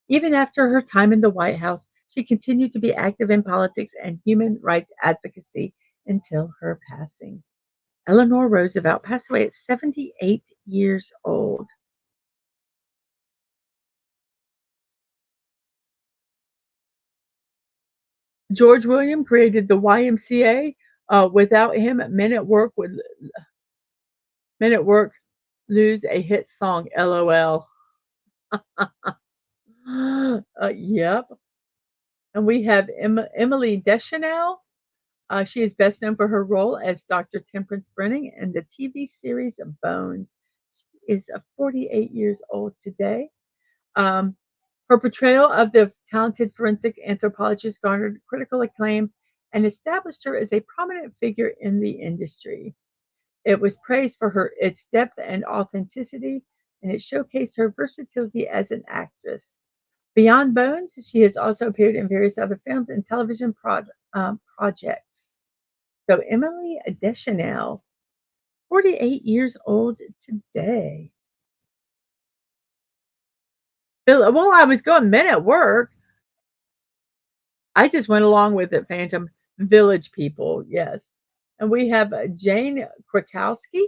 Even after her time in the White House, she continued to be active in politics and human rights advocacy until her passing. Eleanor Roosevelt passed away at 78 years old. George William created the YMCA. Without him, Men at Work lose a hit song. LOL. Yep. And we have Emily Deschanel. She is best known for her role as Dr. Temperance Brennan in the TV series Bones. She is 48 years old today. Um, Her portrayal of the talented forensic anthropologist garnered critical acclaim and established her as a prominent figure in the industry. It was praised for its depth and authenticity, and it showcased her versatility as an actress. Beyond Bones, she has also appeared in various other films and television projects. So Emily Deschanel, 48 years old today. Well, I was going Men at Work. I just went along with it, Phantom. Village People, yes. And we have Jane Krakowski,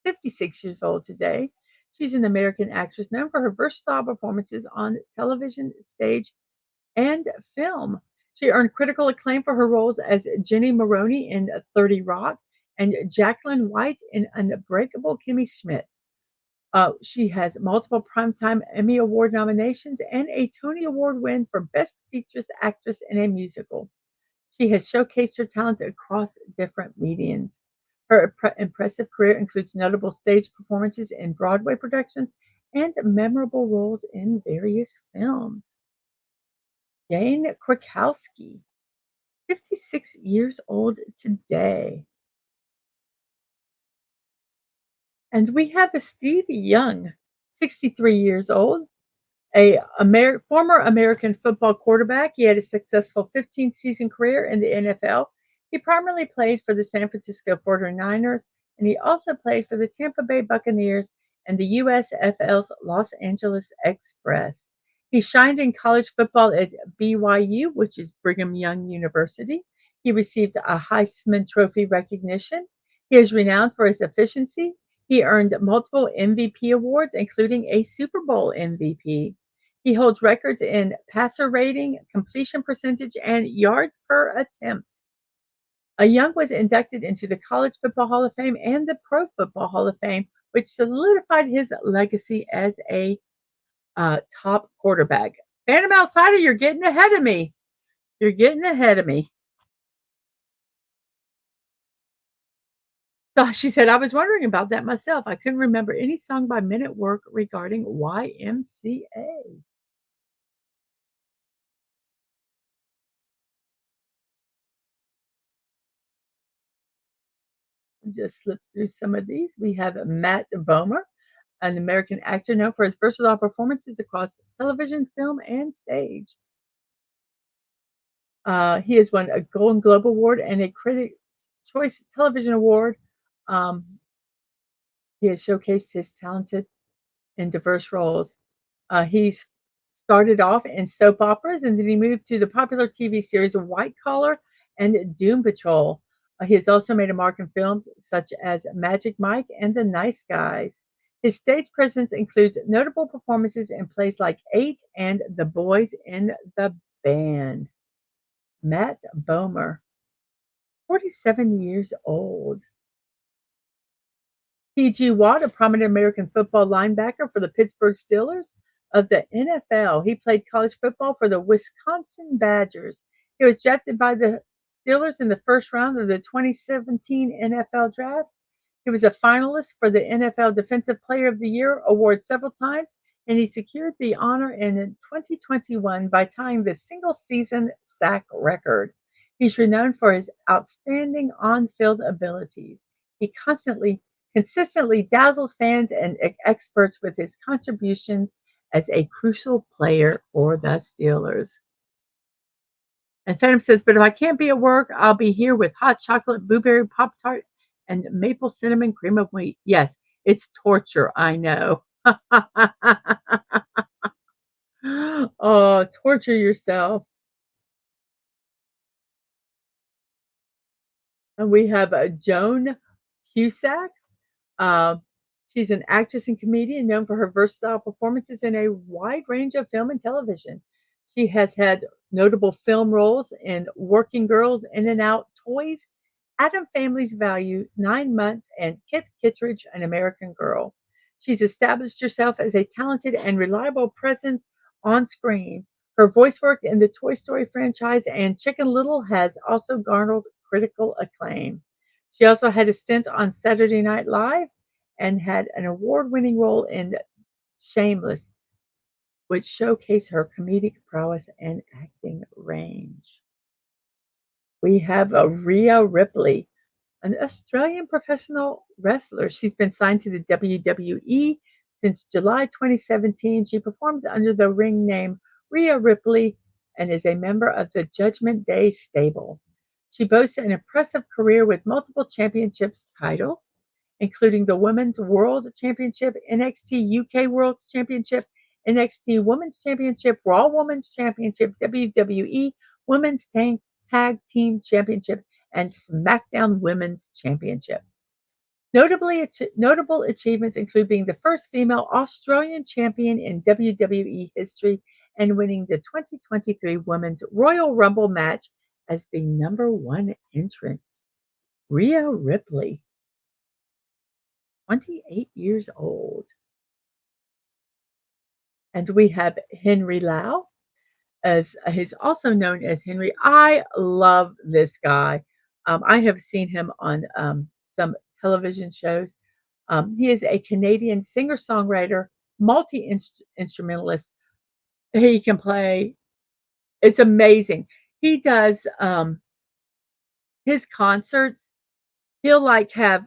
56 years old today. She's an American actress known for her versatile performances on television, stage, and film. She earned critical acclaim for her roles as Jenny Maroney in 30 Rock and Jacqueline White in Unbreakable Kimmy Schmidt. She has multiple Primetime Emmy Award nominations and a Tony Award win for Best Features Actress in a Musical. She has showcased her talent across different mediums. Her impressive career includes notable stage performances in Broadway productions and memorable roles in various films. Jane Krakowski, 56 years old today. And we have a Steve Young, 63 years old, a former American football quarterback. He had a successful 15-season career in the NFL. He primarily played for the San Francisco 49ers, and he also played for the Tampa Bay Buccaneers and the USFL's Los Angeles Express. He shined in college football at BYU, which is Brigham Young University. He received a Heisman Trophy recognition. He is renowned for his efficiency. He earned multiple MVP awards, including a Super Bowl MVP. He holds records in passer rating, completion percentage, and yards per attempt. Young was inducted into the College Football Hall of Fame and the Pro Football Hall of Fame, which solidified his legacy as a top quarterback. Phantom Outsider, you're getting ahead of me. You're getting ahead of me. So she said, I was wondering about that myself. I couldn't remember any song by Men at Work regarding YMCA. Just slip through some of these. We have Matt Bomer, an American actor known for his versatile performances across television, film, and stage. He has won a Golden Globe Award and a Critics' Choice Television Award. Um, he has showcased his talented and diverse roles. He's started off in soap operas, and then he moved to the popular TV series White Collar and Doom Patrol. He has also made a mark in films such as Magic Mike and The Nice Guys. His stage presence includes notable performances in plays like Eight and The Boys in the Band. Matt Bomer, 47 years old. T.G. Watt, a prominent American football linebacker for the Pittsburgh Steelers of the NFL. He played college football for the Wisconsin Badgers. He was drafted by the Steelers in the first round of the 2017 NFL Draft. He was a finalist for the NFL Defensive Player of the Year award several times, and he secured the honor in 2021 by tying the single-season sack record. He's renowned for his outstanding on-field abilities. He consistently dazzles fans and experts with his contributions as a crucial player for the Steelers. And Phantom says, but if I can't be at work, I'll be here with hot chocolate, blueberry Pop Tart, and maple cinnamon cream of wheat. Yes, it's torture, I know. Oh, torture yourself. And we have Joan Cusack. Uh, she's an actress and comedian known for her versatile performances in a wide range of film and television. She has had notable film roles in Working Girls, In and Out, Toys, Adam Family's Value, 9 Months, and Kit Kittredge, An American Girl. She's established herself as a talented and reliable presence on screen. Her voice work in the Toy Story franchise and Chicken Little has also garnered critical acclaim. She also had a stint on Saturday Night Live and had an award winning role in Shameless, which showcased her comedic prowess and acting range. We have Rhea Ripley, an Australian professional wrestler. She's been signed to the WWE since July 2017. She performs under the ring name Rhea Ripley and is a member of the Judgment Day stable. She boasts an impressive career with multiple championships titles, including the Women's World Championship, NXT UK World Championship, NXT Women's Championship, Raw Women's Championship, WWE Women's Tag Team Championship, and SmackDown Women's Championship. Notable achievements include being the first female Australian champion in WWE history and winning the 2023 Women's Royal Rumble match as the number one entrant. Rhea Ripley, 28 years old. And we have Henry Lau, as he's also known as Henry. I love this guy. I have seen him on some television shows. He is a Canadian singer songwriter, multi instrumentalist. He can play, it's amazing. He does his concerts, he'll like have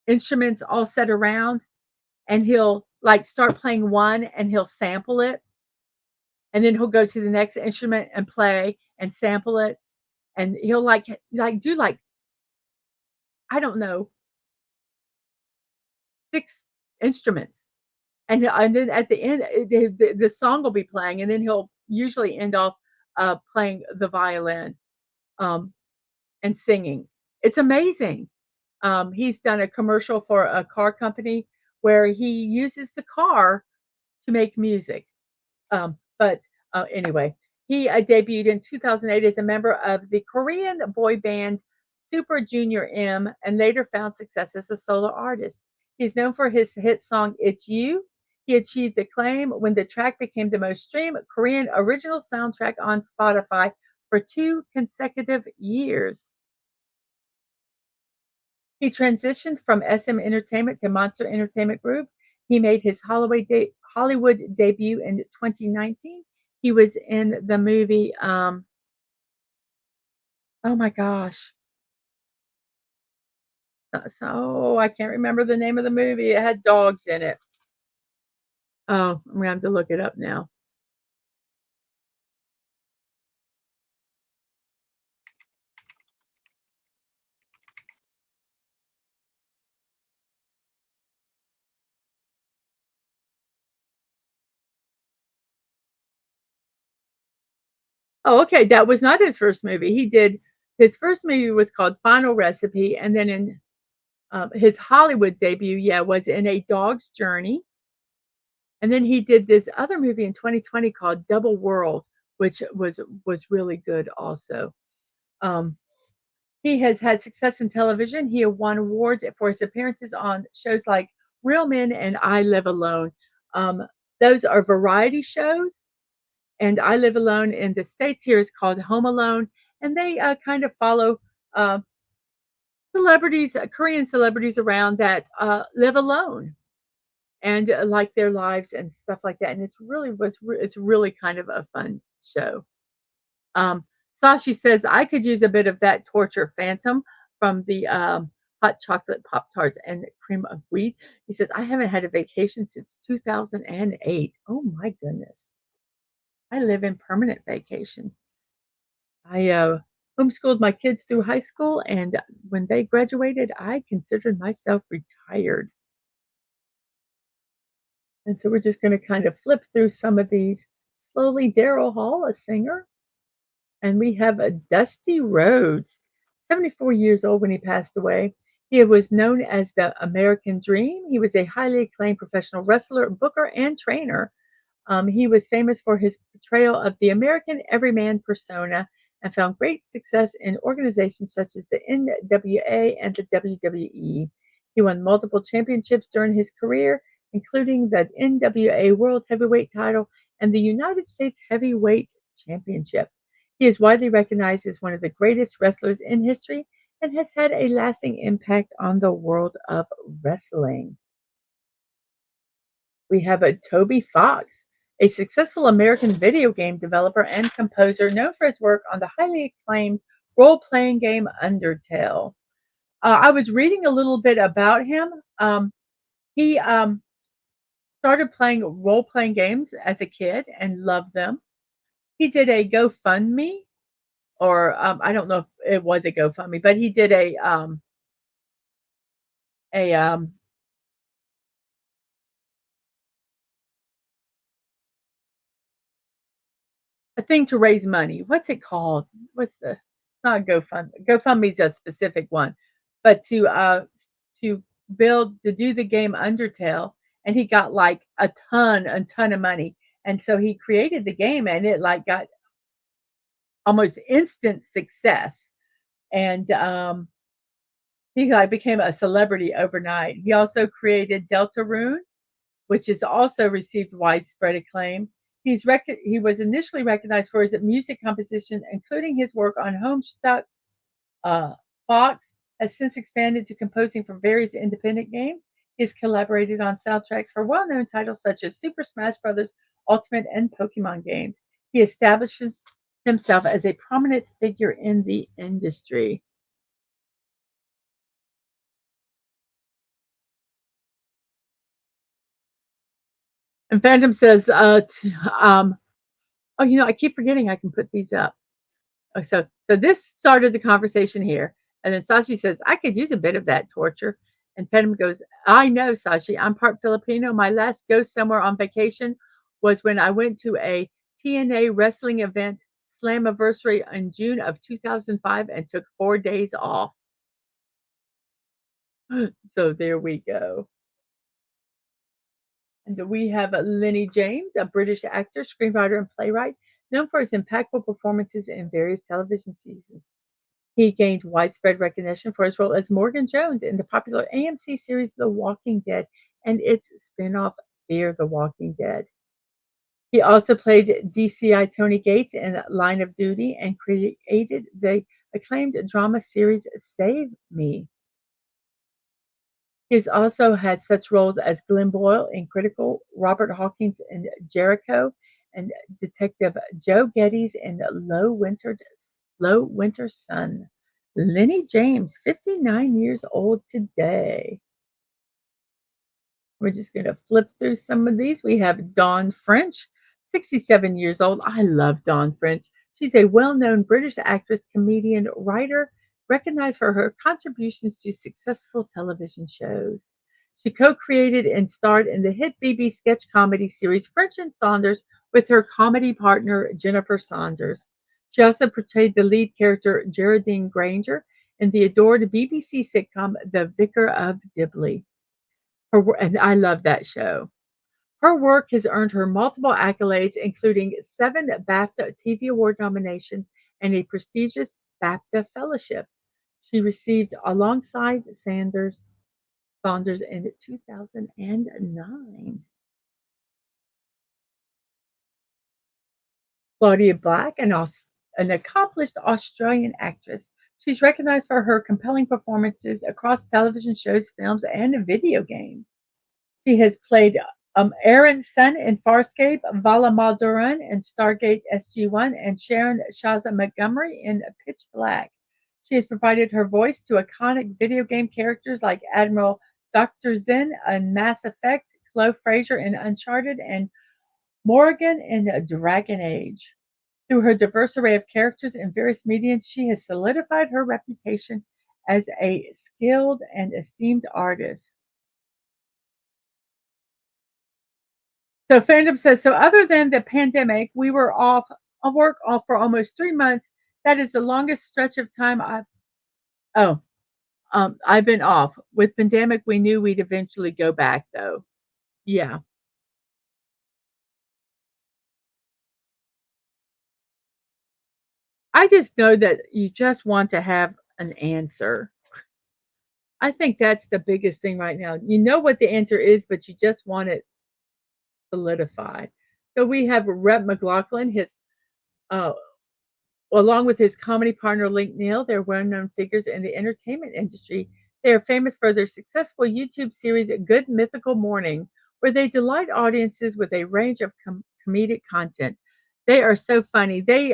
instruments all set around and he'll like start playing one and he'll sample it and then he'll go to the next instrument and play and sample it and he'll like do like I don't know 6 instruments and then at the end the song will be playing and then he'll usually end off playing the violin um, and singing. It's amazing. He's done a commercial for a car company where he uses the car to make music. But anyway, he debuted in 2008 as a member of the Korean boy band Super Junior M and later found success as a solo artist. He's known for his hit song It's You. He achieved acclaim when the track became the most streamed Korean original soundtrack on Spotify for 2 consecutive years. He transitioned from SM Entertainment to Monster Entertainment Group. He made his Hollywood debut in 2019. He was in the movie, oh my gosh. So I can't remember the name of the movie. It had dogs in it. Oh, I'm going to have to look it up now. Oh, okay. That was not his first movie. His first movie was called Final Recipe. And then in his Hollywood debut, yeah, was in A Dog's Journey. And then he did this other movie in 2020 called Double World, which was really good also. Um, he has had success in television. He won awards for his appearances on shows like Real Men and I Live Alone. Um, those are variety shows, and I Live Alone in the States here is called Home Alone, and they kind of follow uh, celebrities, Korean celebrities around that live alone and like their lives and stuff like that. And it's really kind of a fun show. Um, Sashi says I could use a bit of that torture phantom from the hot chocolate Pop Tarts and cream of wheat. He says I haven't had a vacation since 2008. Oh my goodness, I live in permanent vacation. I homeschooled my kids through high school, and when they graduated, I considered myself retired. And so we're just going to kind of flip through some of these slowly. Daryl Hall, a singer, and we have a Dusty Rhodes, 74 years old when he passed away. He was known as the American Dream. He was a highly acclaimed professional wrestler, booker, and trainer. He was famous for his portrayal of the American everyman persona and found great success in organizations such as the NWA and the WWE. He won multiple championships during his career, including the NWA World Heavyweight title and the United States Heavyweight Championship. He is widely recognized as one of the greatest wrestlers in history and has had a lasting impact on the world of wrestling. We have a Toby Fox, a successful American video game developer and composer known for his work on the highly acclaimed role-playing game Undertale. I was reading a little bit about him. He started playing role-playing games as a kid and loved them. He did a GoFundMe, or I don't know if it was a GoFundMe, but he did a a thing to raise money. What's it called? What's the it's not GoFundMe. GoFundMe's a specific one. But to build to do the game Undertale, and he got like a ton of money. And so he created the game, and it like got almost instant success. And he like became a celebrity overnight. He also created Deltarune, which has also received widespread acclaim. He was initially recognized for his music composition, including his work on Homestuck. Fox has since expanded to composing for various independent games. He has collaborated on soundtracks for well-known titles such as Super Smash Bros. Ultimate and Pokemon games. He establishes himself as a prominent figure in the industry. And Phantom says, oh, I keep forgetting I can put these up. Oh, so this started the conversation here, and then Sashi says, "I could use a bit of that torture." And Phantom goes, "I know, Sashi. I'm part Filipino. My last go somewhere on vacation was when I went to a TNA wrestling event, Slammiversary, in June of 2005, and took 4 days off." So there we go. And we have Lenny James, a British actor, screenwriter, and playwright, known for his impactful performances in various television seasons. He gained widespread recognition for his role as Morgan Jones in the popular AMC series The Walking Dead and its spin-off Fear the Walking Dead. He also played DCI Tony Gates in Line of Duty and created the acclaimed drama series Save Me. He has also had such roles as Glenn Boyle in Critical, Robert Hawkins in Jericho, and Detective Joe Geddes in Low Winter Sun. Lenny James, 59 years old today. We're just going to flip through some of these. We have Dawn French, 67 years old. I love Dawn French. She's a well-known British actress, comedian, writer, recognized for her contributions to successful television shows. She co-created and starred in the hit BBC sketch comedy series French and Saunders with her comedy partner Jennifer Saunders. She also portrayed the lead character Geraldine Granger in the adored BBC sitcom The Vicar of Dibley. And I love that show. Her work has earned her multiple accolades, including 7 BAFTA TV Award nominations and a prestigious BAFTA Fellowship. She received alongside Saunders in 2009. Claudia Black, an accomplished Australian actress. She's recognized for her compelling performances across television shows, films, and video games. She has played Aaron Sun in Farscape, Vala Maldoran in Stargate SG-1, and Sharon Shaza Montgomery in Pitch Black. She has provided her voice to iconic video game characters like Admiral Dr. Zen in Mass Effect, Chloe Fraser in Uncharted, and Morrigan in Dragon Age. Through her diverse array of characters in various mediums, she has solidified her reputation as a skilled and esteemed artist. So Fandom says, so other than the pandemic, we were off work off for almost 3 months. That is the longest stretch of time oh, I've been off. With pandemic, we knew we'd eventually go back though. Yeah. I just know that you just want to have an answer. I think that's the biggest thing right now. You know what the answer is, but you just want it solidified. So we have Rhett McLaughlin, his uh, along with his comedy partner Link Neal, they're well-known figures in the entertainment industry. They are famous for their successful YouTube series Good Mythical Morning, where they delight audiences with a range of comedic content. They are so funny. They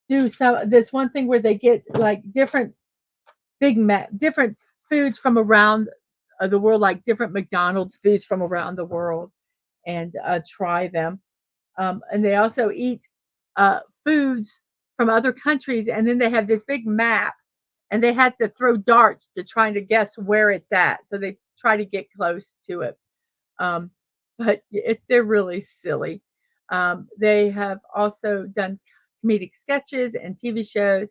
do some this one thing where they get like different foods from around the world, like different McDonald's foods from around the world, and try them. And they also eat foods from other countries, and then they have this big map, and they have to throw darts to try to guess where it's at. So they try to get close to it. Um, but they're really silly. They have also done comedic sketches and TV shows.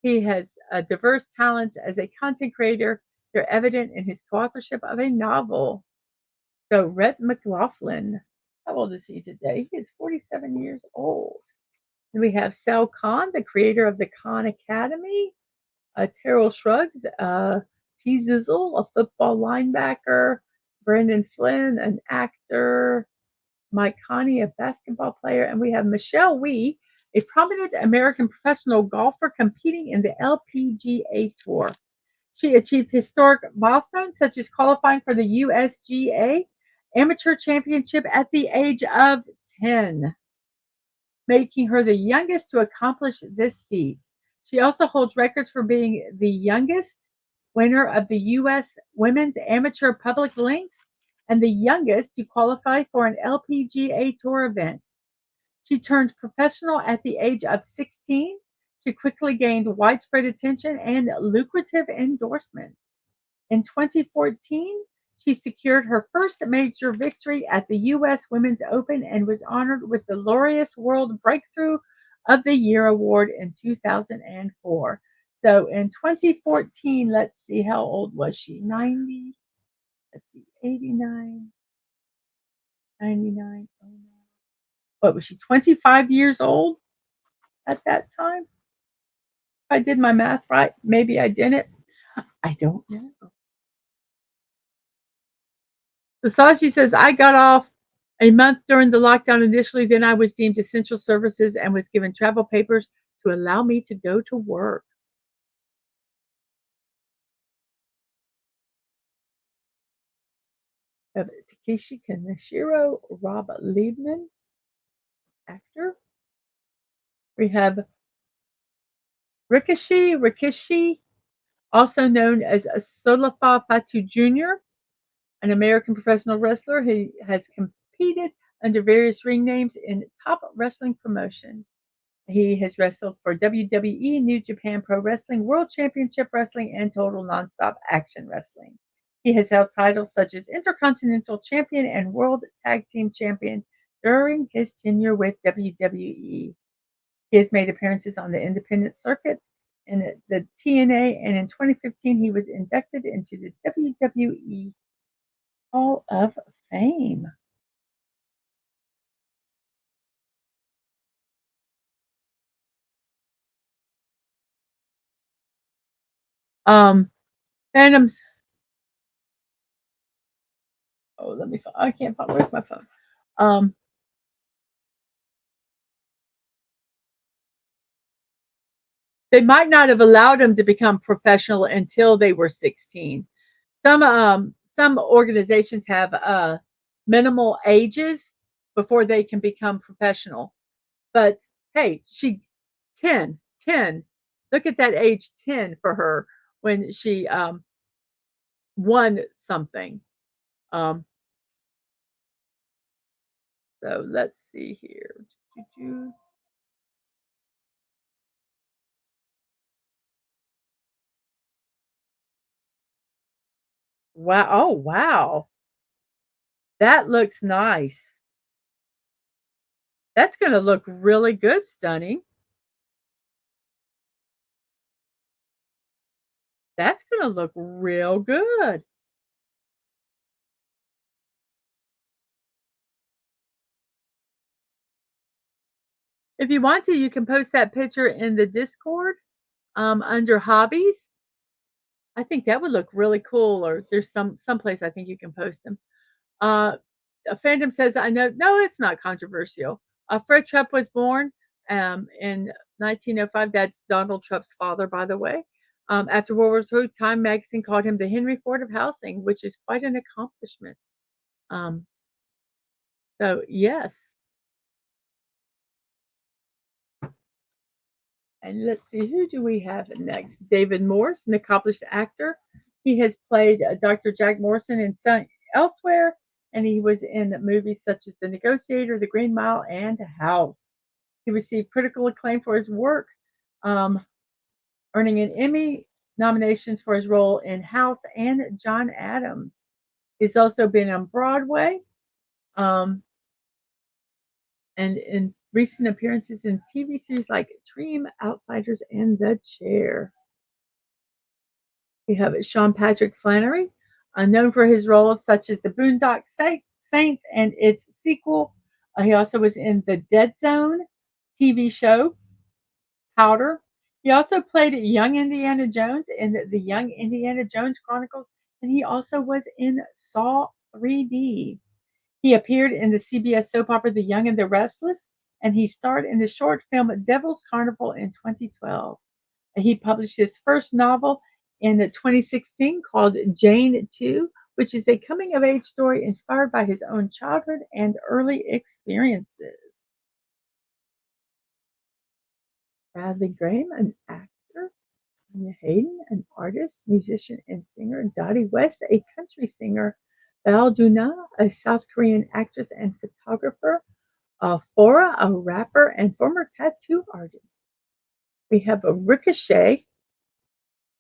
He has diverse talents as a content creator. They're evident in his co-authorship of a novel. So, Rhett McLaughlin, how old is he today? He is 47 years old. And we have Sal Khan, the creator of the Khan Academy. Terrell Shrugs, T. Zizzle, a football linebacker. Brandon Flynn, an actor. Mike Coney, a basketball player. And we have Michelle Wie, a prominent American professional golfer competing in the LPGA Tour. She achieved historic milestones such as qualifying for the USGA Amateur Championship at the age of 10, making her the youngest to accomplish this feat. She also holds records for being the youngest winner of the U.S. Women's Amateur Public Links and the youngest to qualify for an LPGA Tour event. She turned professional at the age of 16. She quickly gained widespread attention and lucrative endorsements. In 2014, she secured her first major victory at the U.S. Women's Open and was honored with the Laureus World Breakthrough of the Year award in 2004. So in 2014, let's see, how old was she? 90, let's see, 89, 99. Oh, no. What was she, 25 years old at that time? If I did my math right, maybe I didn't. I don't know. Sasashi says, I got off a month during the lockdown initially, then I was deemed essential services and was given travel papers to allow me to go to work. Takeshi Kaneshiro, Rob Liebman, actor. We have Rikishi, also known as Solafa Fatu Jr., an American professional wrestler who has competed under various ring names in top wrestling promotions. He has wrestled for WWE, New Japan Pro Wrestling, World Championship Wrestling, and Total Nonstop Action Wrestling. He has held titles such as Intercontinental Champion and World Tag Team Champion during his tenure with WWE. He has made appearances on the independent circuit in the TNA, and in 2015 he was inducted into the WWE Hall of Fame. Um, Phantoms. Oh, let me. I can't find. Where's my phone? Um, they might not have allowed them to become professional until they were 16. Some organizations have minimal ages before they can become professional. But hey, she 10. Look at that age 10 for her when she won something. Um, So let's see here. Wow. Oh, wow. That looks nice. That's gonna look really good, Stunning. That's gonna look real good. If you want to, you can post that picture in the Discord, under hobbies. I think that would look really cool, or there's someplace I think you can post them. Uh, a fandom says, "I know." No, it's not controversial. Fred Trump was born in 1905. That's Donald Trump's father, by the way. After World War II, Time magazine called him the Henry Ford of housing, which is quite an accomplishment. Um, so yes, and let's see, who do we have next? David Morse, an accomplished actor. He has played Dr. Jack Morrison in some elsewhere, and he was in movies such as The Negotiator, The Green Mile, and House. He received critical acclaim for his work, um, earning an Emmy nominations for his role in House and John Adams. He's also been on Broadway, um, and in recent appearances in TV series like Dream, Outsiders, and The Chair. We have Sean Patrick Flannery, known for his roles such as The Boondock Saints and its sequel. He also was in the Dead Zone TV show, Powder. He also played young Indiana Jones in the Young Indiana Jones Chronicles, and he also was in Saw 3D. He appeared in the CBS soap opera The Young and the Restless, and he starred in the short film Devil's Carnival in 2012. He published his first novel in 2016 called Jane 2, which is a coming of age story inspired by his own childhood and early experiences. Bradley Graham, an actor. Tanya Hayden, an artist, musician, and singer. Dottie West, a country singer. Val Duna, a South Korean actress and photographer. Fora, a rapper and former tattoo artist. We have a Ricochet,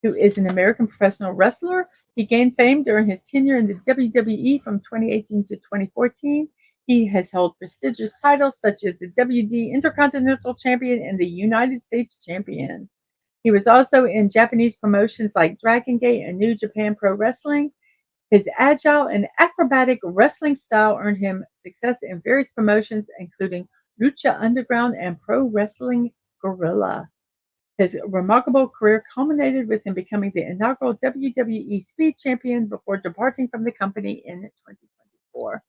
who is an American professional wrestler. He gained fame during his tenure in the WWE from 2018 to 2014. He has held prestigious titles such as the WD Intercontinental Champion and the United States Champion. He was also in Japanese promotions like Dragon Gate and New Japan Pro Wrestling. His agile and acrobatic wrestling style earned him success in various promotions, including Lucha Underground and Pro Wrestling Guerrilla. His remarkable career culminated with him becoming the inaugural WWE Speed Champion before departing from the company in 2024.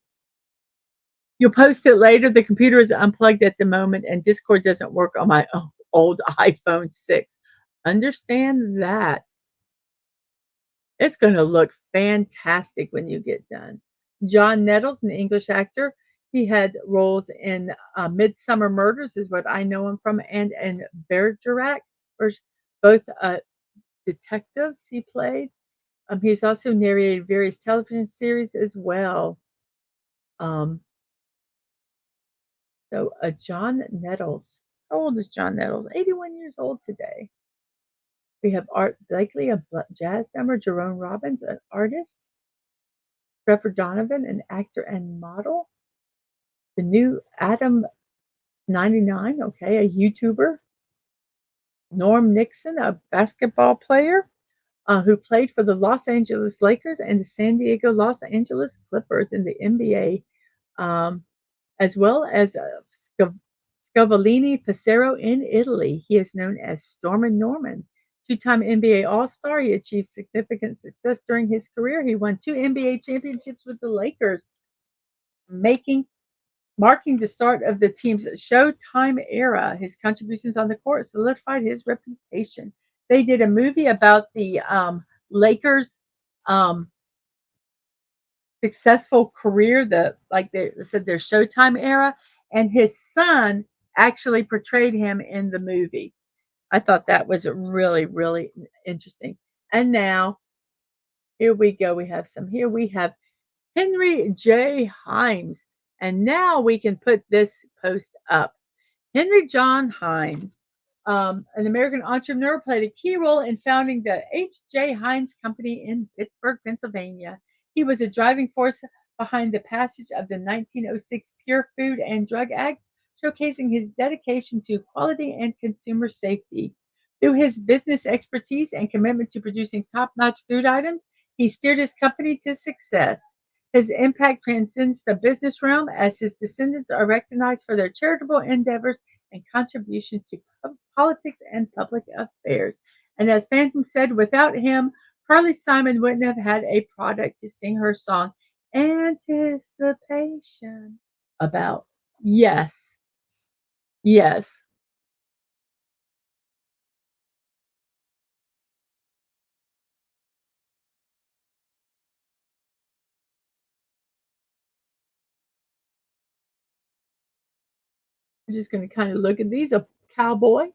You'll post it later. The computer is unplugged at the moment, and Discord doesn't work on my old iPhone 6. Understand that. It's going to look fantastic when you get done. John Nettles, an English actor. He had roles in Midsummer Murders, is what I know him from, and in Bergerac, both detectives he played. He's also narrated various television series as well. John Nettles. How old is John Nettles? 81 years old today. We have Art Blakely, a jazz drummer. Jerome Robbins, an artist. Trevor Donovan, an actor and model. The new Adam 99, okay, a YouTuber. Norm Nixon, a basketball player who played for the Los Angeles Lakers and the San Diego Los Angeles Clippers in the NBA, as well as Scavallini Passero in Italy. He is known as Stormin' Norman. Two-time NBA All-Star, he achieved significant success during his career. He won 2 NBA championships with the Lakers, marking the start of the team's Showtime era. His contributions on the court solidified his reputation. They did a movie about the Lakers' successful career, like they said, their Showtime era, and his son actually portrayed him in the movie. I thought that was really, really interesting. And now, here we go. We have Henry J. Himes. And now we can put this post up. Henry John Hines, an American entrepreneur, played a key role in founding the H.J. Heinz Company in Pittsburgh, Pennsylvania. He was a driving force behind the passage of the 1906 Pure Food and Drug Act, showcasing his dedication to quality and consumer safety. Through his business expertise and commitment to producing top notch food items, he steered his company to success. His impact transcends the business realm as his descendants are recognized for their charitable endeavors and contributions to politics and public affairs. And as Phantom said, without him, Carly Simon wouldn't have had a product to sing her song Anticipation about. Yes, yes. I'm just going to kind of look at these. A cowboy.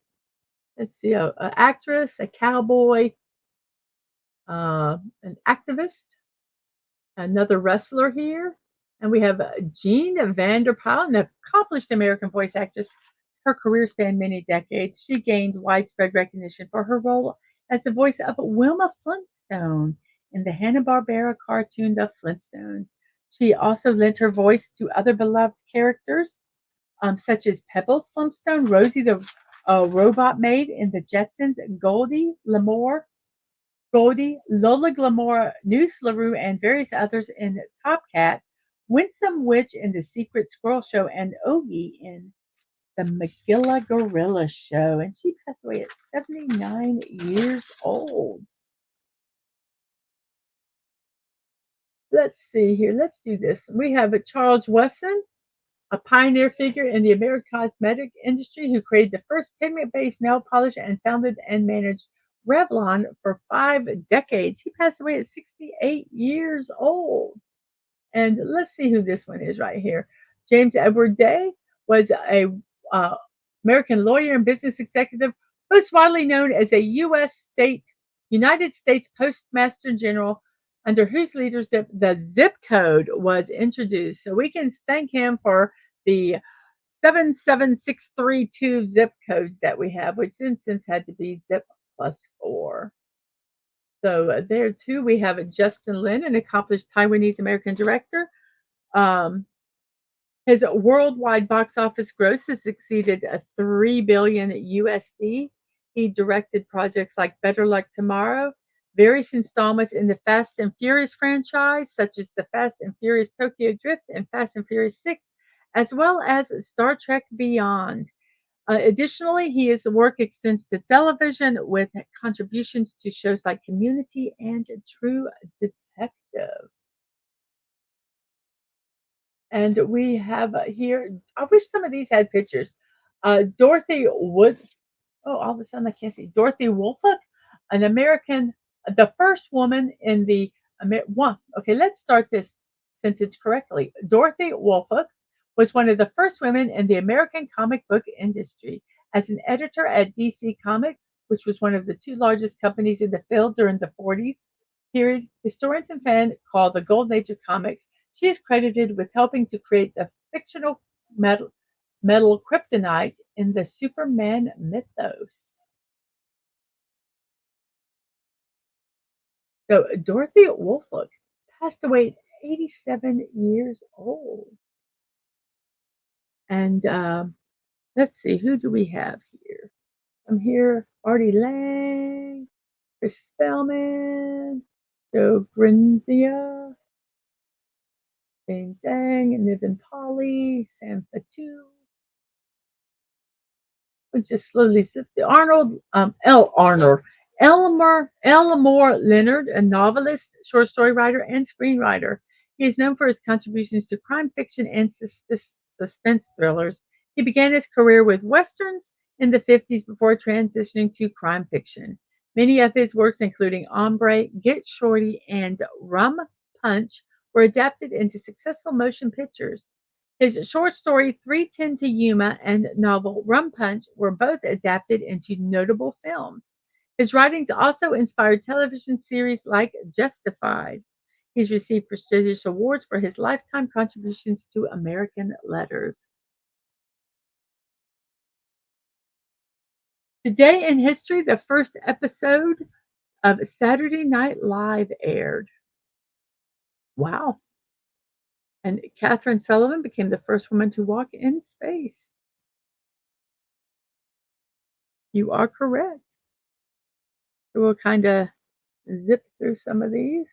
Let's see, a actress, a cowboy, an activist, another wrestler here. And we have Jean Vanderpyle, an accomplished American voice actress. Her career spanned many decades. She gained widespread recognition for her role as the voice of Wilma Flintstone in the Hanna-Barbera cartoon The Flintstones. She also lent her voice to other beloved characters, such as Pebbles Flintstone, Rosie the robot maid in The Jetsons, Goldie, Lola Glamour, Noose LaRue, and various others in Top Cat, Winsome Witch in The Secret Squirrel Show, and Ogie in The McGilla Gorilla Show. And she passed away at 79 years old. Let's see here. Let's do this. We have a Charles Weston, a pioneer figure in the American cosmetic industry who created the first pigment-based nail polish and founded and managed Revlon for 5 decades. He passed away at 68 years old. And let's see who this one is right here. James Edward Day was a American lawyer and business executive, most widely known as a United States Postmaster General, under whose leadership the zip code was introduced. So we can thank him for the 77632 zip codes that we have, which then since had to be zip +4. So there too, we have Justin Lin, an accomplished Taiwanese American director. Um, his worldwide box office gross has exceeded 3 billion USD. He directed projects like Better Luck Tomorrow, various installments in the Fast and Furious franchise, such as the Fast and Furious Tokyo Drift and Fast and Furious 6, as well as Star Trek Beyond. Additionally, his work extends to television with contributions to shows like Community and True Detective. And we have here, I wish some of these had pictures. Dorothy Wood, oh, all of a sudden I can't see. Dorothy Woolfolk, an American, the first woman in the, okay, let's start this sentence correctly. Dorothy Woolfolk was one of the first women in the American comic book industry. As an editor at DC Comics, which was one of the two largest companies in the field during the 40s period, historians and fans call the Golden Age of comics. She is credited with helping to create the fictional metal kryptonite in the Superman mythos. So Dorothy Woolfolk passed away at 87 years old. And let's see, who do we have here? I'm here, Artie Lang, Chris Spellman, Joe Grinzia, Jane Zhang, Niven Polly, Sam Fatu. We just slowly slip the Arnold, Elmore Leonard, a novelist, short story writer, and screenwriter. He is known for his contributions to crime fiction and suspense thrillers. He began his career with westerns in the 50s before transitioning to crime fiction. Many of his works, including Hombre, Get Shorty, and Rum Punch, were adapted into successful motion pictures. His short story 310 to Yuma and novel Rum Punch were both adapted into notable films. His writings also inspired television series like Justified. He's received prestigious awards for his lifetime contributions to American letters. Today in history, the first episode of Saturday Night Live aired. Wow. And Catherine Sullivan became the first woman to walk in space. You are correct. We'll kind of zip through some of these.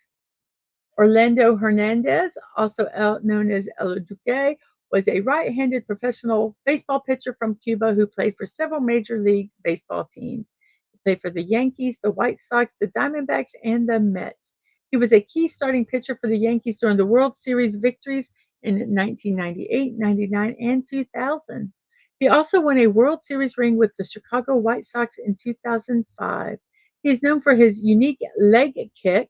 Orlando Hernandez, also known as El Duque, was a right-handed professional baseball pitcher from Cuba who played for several Major League Baseball teams. He played for the Yankees, the White Sox, the Diamondbacks, and the Mets. He was a key starting pitcher for the Yankees during the World Series victories in 1998, 99, and 2000. He also won a World Series ring with the Chicago White Sox in 2005. He is known for his unique leg kick,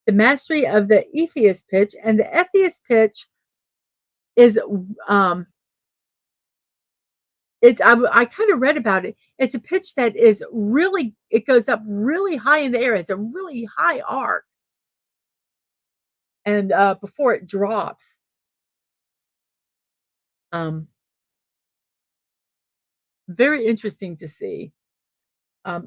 the mastery of the Epheus pitch, and the Epheus pitch is I kind of read about it. It's a pitch that is really, it goes up really high in the air. It's a really high arc, and before it drops. Um, Very interesting to see.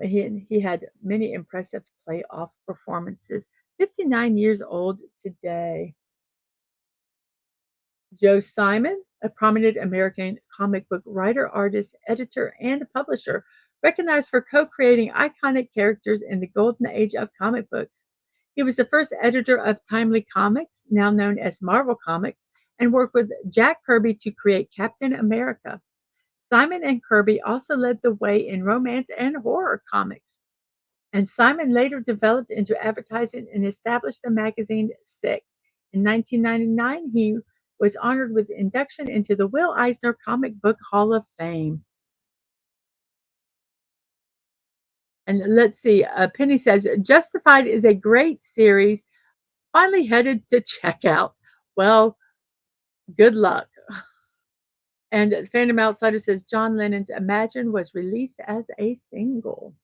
He had many impressive playoff performances. 59 years old today. Joe Simon, a prominent American comic book writer, artist, editor, and publisher, recognized for co-creating iconic characters in the golden age of comic books. He was the first editor of Timely Comics, now known as Marvel Comics, and worked with Jack Kirby to create Captain America. Simon and Kirby also led the way in romance and horror comics. And Simon later developed into advertising and established the magazine Sick. In 1999, he was honored with induction into the Will Eisner Comic Book Hall of Fame. And let's see, Penny says, Justified is a great series, finally headed to checkout. Well, good luck. And Phantom Outsider says, John Lennon's Imagine was released as a single.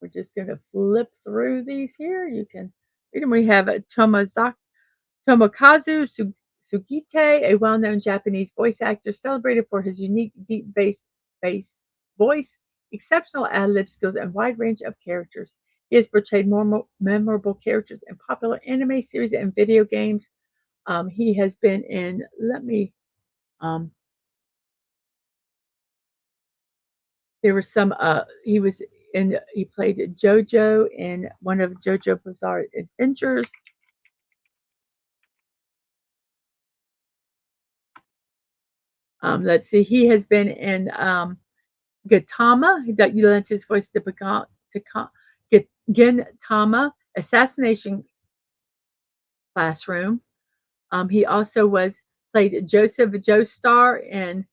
We're just going to flip through these here. You can read them. We have Tomokazu Sugite, a well-known Japanese voice actor celebrated for his unique deep bass voice, exceptional ad-lib skills, and wide range of characters. He has portrayed more memorable characters in popular anime series and video games. He has been in, there were some, he played JoJo in one of JoJo Bizarre Adventures. Let's see, he has been in Gintama, that lends his voice to Gintama, Assassination Classroom. He also played Joseph Joestar in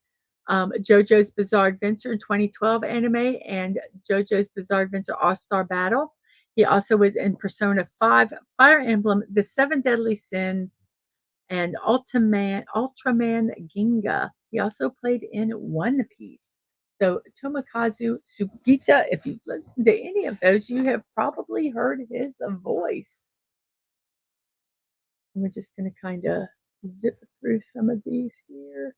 JoJo's Bizarre Adventure in 2012 anime and JoJo's Bizarre Adventure All-Star Battle. He also was in Persona 5, Fire Emblem, The Seven Deadly Sins, and Ultraman Ginga. He also played in One Piece. So Tomokazu Sugita, if you've listened to any of those, you have probably heard his voice. We're just going to kind of zip through some of these here.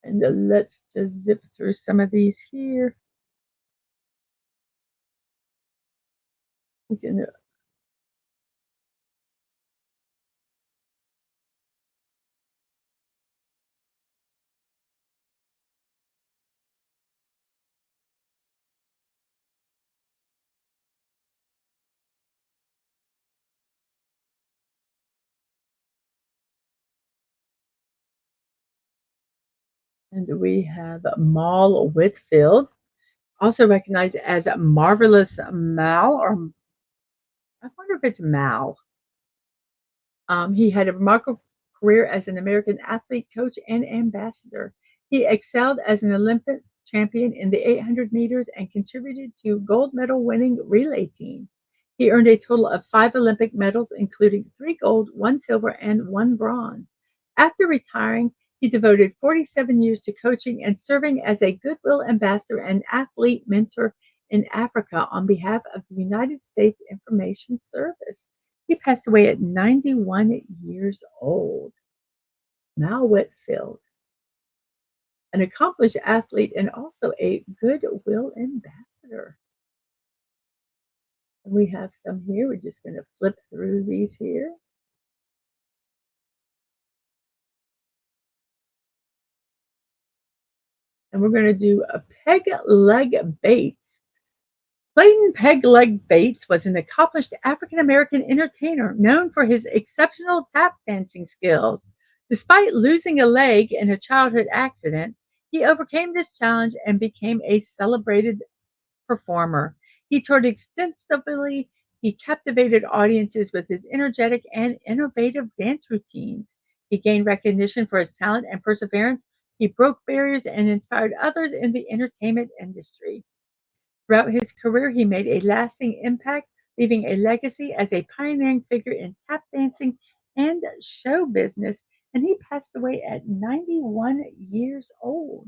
And let's just zip through some of these here. We can and we have Mal Whitfield, also recognized as Marvelous Mal, or I wonder if it's Mal. He had a remarkable career as an American athlete, coach, and ambassador. He excelled as an Olympic champion in the 800 meters and contributed to gold medal winning relay team. He earned a total of 5 Olympic medals, including 3 gold, 1 silver, and 1 bronze. After retiring, He devoted 47 years to coaching and serving as a goodwill ambassador and athlete mentor in Africa on behalf of the United States Information Service. He passed away at 91 years old. Mal Whitfield, an accomplished athlete and also a goodwill ambassador. And we have some here. We're just going to flip through these here. And we're going to do a Peg Leg Bates. Clayton Peg Leg Bates was an accomplished African American entertainer known for his exceptional tap dancing skills. Despite losing a leg in a childhood accident, he overcame this challenge and became a celebrated performer. He toured extensively. He captivated audiences with his energetic and innovative dance routines. He gained recognition for his talent and perseverance. He broke barriers and inspired others in the entertainment industry. Throughout his career, he made a lasting impact, leaving a legacy as a pioneering figure in tap dancing and show business. And he passed away at 91 years old.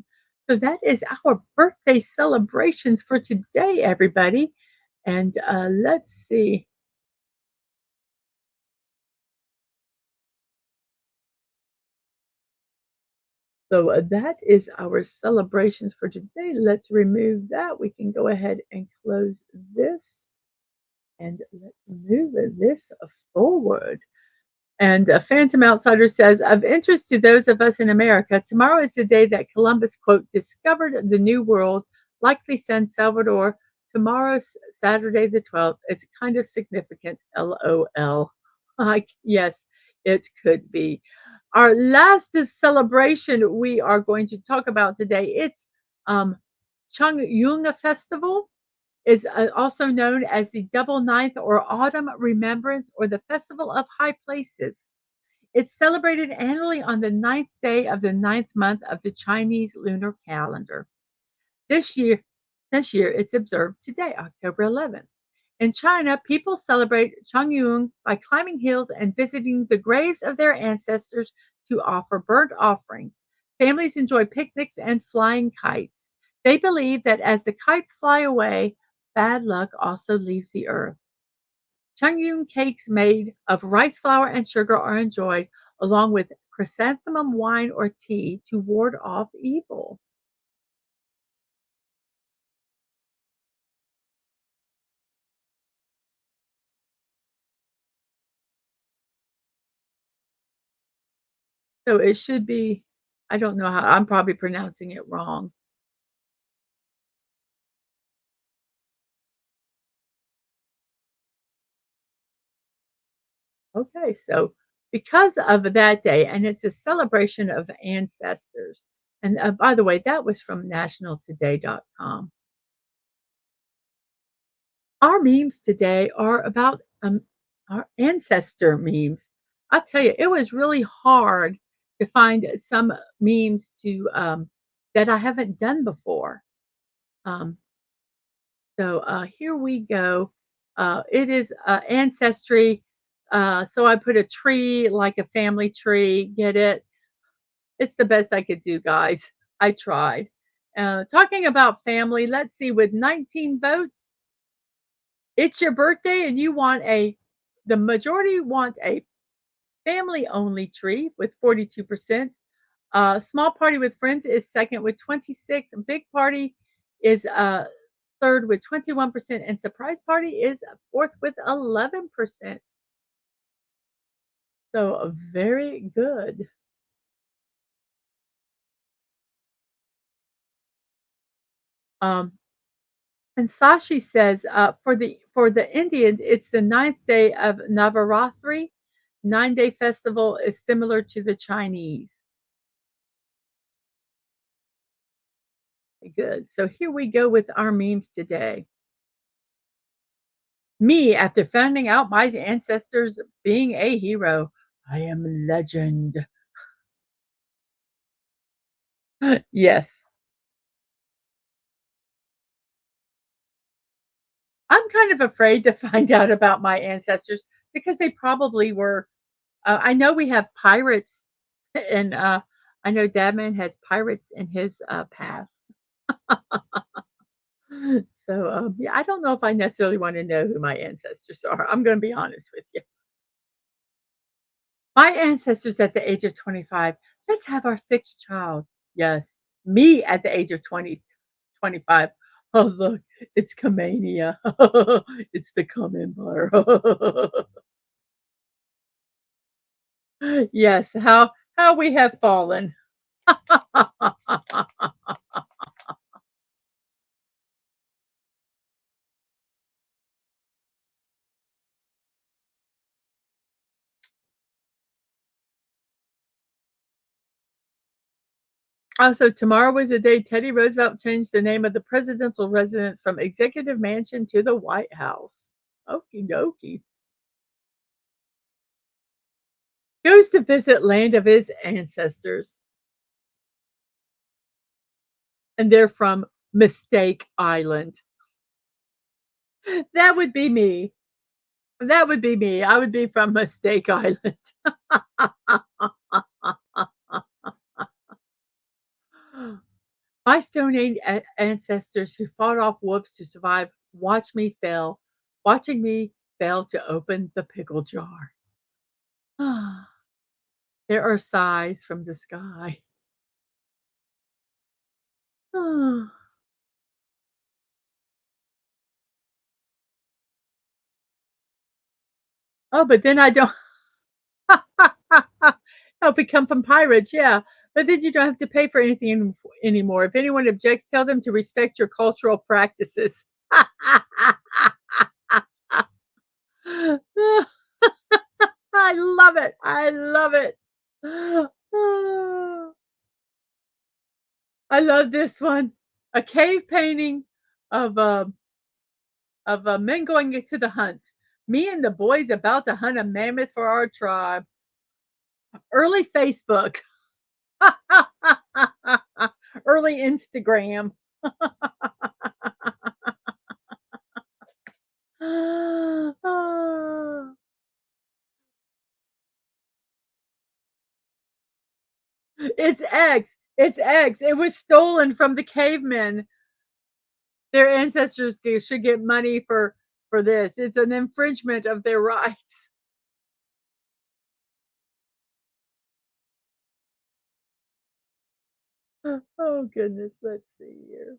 So that is our birthday celebrations for today, everybody. And let's see. So that is our celebrations for today. Let's remove that. We can go ahead and close this. And let's move this forward. And Phantom Outsider says, of interest to those of us in America, tomorrow is the day that Columbus, quote, discovered the New World, likely San Salvador. Tomorrow's Saturday the 12th. It's kind of significant, LOL. Yes, it could be. Our last celebration we are going to talk about today, it's Chung Festival is also known as the Double Ninth or Autumn Remembrance or the Festival of High Places. It's celebrated annually on the ninth day of the ninth month of the Chinese lunar calendar. This year, this year it's observed today, October 11th. In China, people celebrate Chongyun by climbing hills and visiting the graves of their ancestors to offer burnt offerings. Families enjoy picnics and flying kites. They believe that as the kites fly away, bad luck also leaves the earth. Chongyun cakes made of rice flour and sugar are enjoyed, along with chrysanthemum wine or tea to ward off evil. So it should be, I don't know how, I'm probably pronouncing it wrong. Okay, so because of that day, and it's a celebration of ancestors. And by the way, that was from nationaltoday.com. Our memes today are about our ancestor memes. I'll tell you, it was really hard to find some memes to that I haven't done before. Um, so here we go. It is ancestry. So I put a tree like a family tree. Get it? It's the best I could do, guys. I tried. Talking about family, let's see, with 19 votes, it's your birthday and you want the majority want a family only tree with 42%. Small party with friends is second with 26. Big party is third with 21%. And surprise party is fourth with 11%. So very good. Um, and Sashi says for the Indians, it's the ninth day of Navaratri. 9-day festival is similar to the Chinese. Good. So here we go with our memes today. Me, after finding out my ancestors being a hero, I am legend. Yes. I'm kind of afraid to find out about my ancestors because they probably were. I know we have pirates in I know Dadman has pirates in his past. So, yeah, I don't know if I necessarily want to know who my ancestors are. I'm going to be honest with you. My ancestors at the age of 25, let's have our sixth child. Yes, me at the age of 25. Oh, look, it's Comania. It's the Cum Empire. Yes, how we have fallen. Also, tomorrow was the day Teddy Roosevelt changed the name of the presidential residence from Executive Mansion to the White House. Okie dokie. Goes to visit land of his ancestors, and they're from Mistake Island. That would be me. That would be me. I would be from Mistake Island. My Stone Age ancestors who fought off wolves to survive watching me fail to open the pickle jar. There are sighs from the sky. Oh, but then I don't help we come from pirates, yeah. But then you don't have to pay for anything anymore. If anyone objects, tell them to respect your cultural practices. I love it. I love it. I love this one. A cave painting of men going to the hunt. Me and the boys about to hunt a mammoth for our tribe. Early Facebook. Early Instagram. It's eggs. It's eggs. It was stolen from the cavemen. Their ancestors should get money for this. It's an infringement of their rights. Oh goodness, let's see here.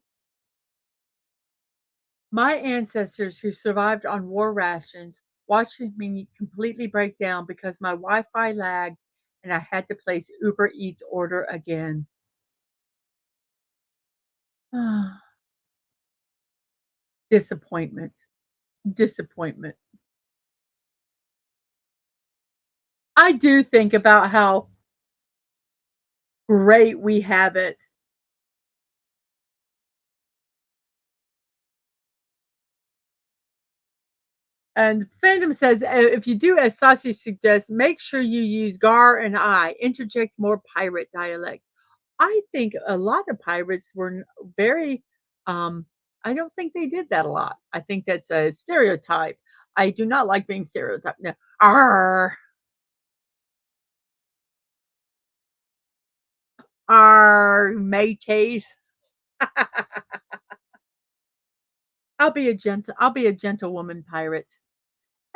My ancestors who survived on war rations watching me completely break down because my Wi-Fi lagged and I had to place Uber Eats order again. Disappointment. Disappointment. I do think about how great we have it. And Phantom says, if you do as Sashi suggests, make sure you use gar and I. Interject more pirate dialect. I think a lot of pirates were very, um, I don't think they did that a lot. I think that's a stereotype. I do not like being stereotyped. No. Arr, arr, mateys. I'll be a gentlewoman pirate.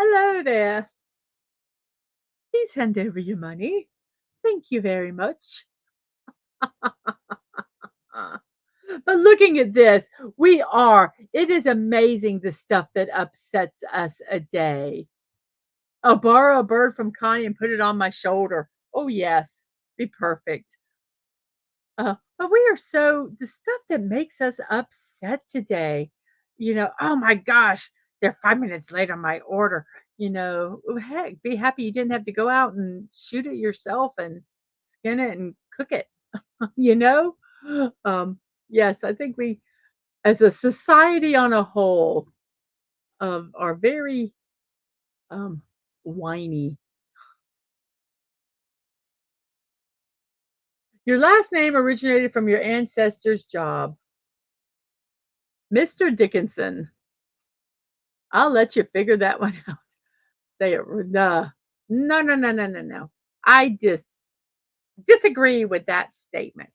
Hello there. Please hand over your money. Thank you very much. Uh, But looking at this, it is amazing the stuff that upsets us a day. I'll borrow a bird from Connie and put it on my shoulder. Oh, yes, be perfect. But we are the stuff that makes us upset today. Oh my gosh, they're 5 minutes late on my order. Heck, be happy you didn't have to go out and shoot it yourself and skin it and cook it, you know? Um, yes, I think we, as a society on a whole, are very um, whiny. Your last name originated from your ancestor's job, Mr. Dickinson. I'll let you figure that one out. Say it. No, no, no, no, no, no. I just disagree with that statement